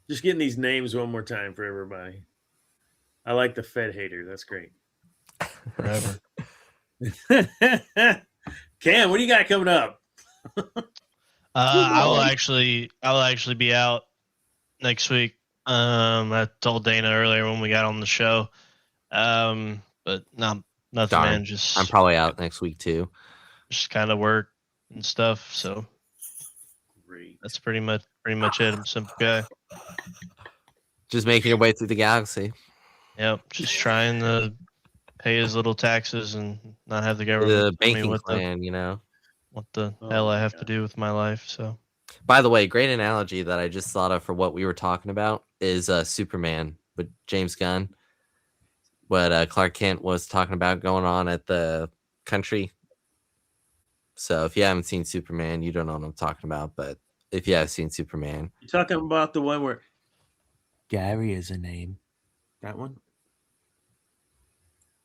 Just getting these names one more time for everybody. I like the Fed hater. That's great. Forever. Cam, what do you got coming up? I will actually be out next week. I told Dana earlier when we got on the show. But nothing, man. Just I'm probably out next week too. Just kind of work and stuff. So great. That's pretty much it. I'm a simple guy. Just making your way through the galaxy. Yep. Just trying to pay as little taxes and not have the government the tell me banking what plan, what the hell I have to do with my life. So, by the way, great analogy that I just thought of for what we were talking about is Superman with James Gunn. What Clark Kent was talking about going on at the country. So if you haven't seen Superman, you don't know what I'm talking about. But if you have seen Superman, you're talking about the one where Gary is a name. That one.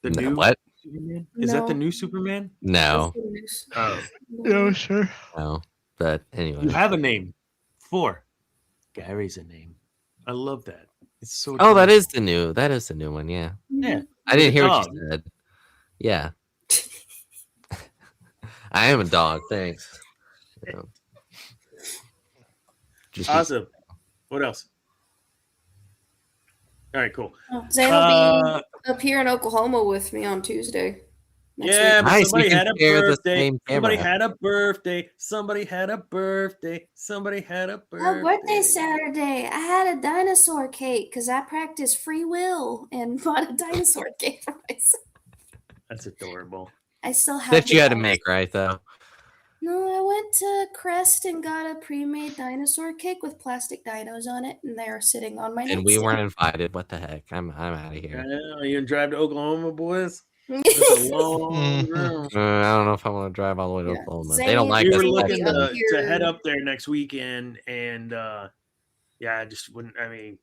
The new what? Superman? Is that the new Superman? No. Oh. Yeah, sure. No. But anyway. You have a name. 4. Gary's a name. I love that. It's so Oh, that is the new one, yeah. Yeah. I didn't hear what you said. Yeah. I am a dog, thanks. Yeah. Awesome. What else? All right, cool. Zane will be up here in Oklahoma with me on Tuesday. Yeah, but nice. Somebody had a birthday. Somebody had a birthday. Somebody had a birthday. Somebody had a birthday. Oh, birthday Saturday. I had a dinosaur cake because I practiced free will and bought a dinosaur cake for myself. That's adorable. I still have that you had to make, right, though? No, I went to Crest and got a pre-made dinosaur cake with plastic dinos on it, and they're sitting on my And we weren't invited. What the heck? I'm out of here. You gonna drive to Oklahoma, boys? That's a long route. I don't know if I want to drive all the way to Oklahoma. Zane, they don't like we us. were looking to head up there next weekend, and I just wouldn't. I mean,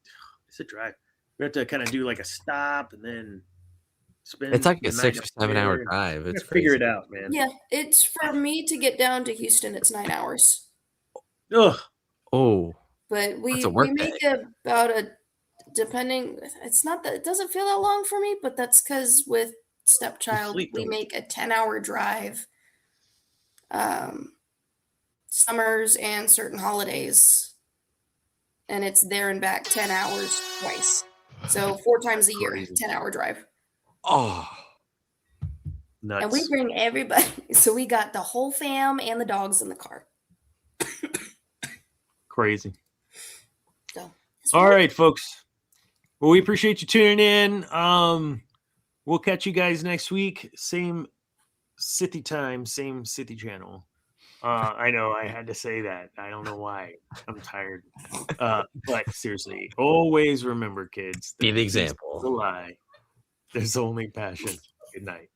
it's a drive. We have to kind of do like a stop and then Spend It's like the a night 6 or up 7 hour there. drive. It's Figure crazy. it out, man. Yeah, it's for me to get down to Houston. It's 9 hours, Ugh. Oh, but we That's a work make about a depending. It's not that it doesn't feel that long for me, but that's because with stepchild Complete we though. make a 10-hour drive. Summers and certain holidays, and it's there and back 10 hours twice. So 4 times a year, Crazy. 10-hour drive. oh, Nuts. And we bring everybody. So we got the whole fam and the dogs in the car. Crazy. So All right, folks. Well, we appreciate you tuning in. We'll catch you guys next week. Same Sithy time, same Sithy channel. I know I had to say that. I don't know why. I'm tired. But seriously, always remember, kids. Be the peace is example. a lie. There's only passion. Good night.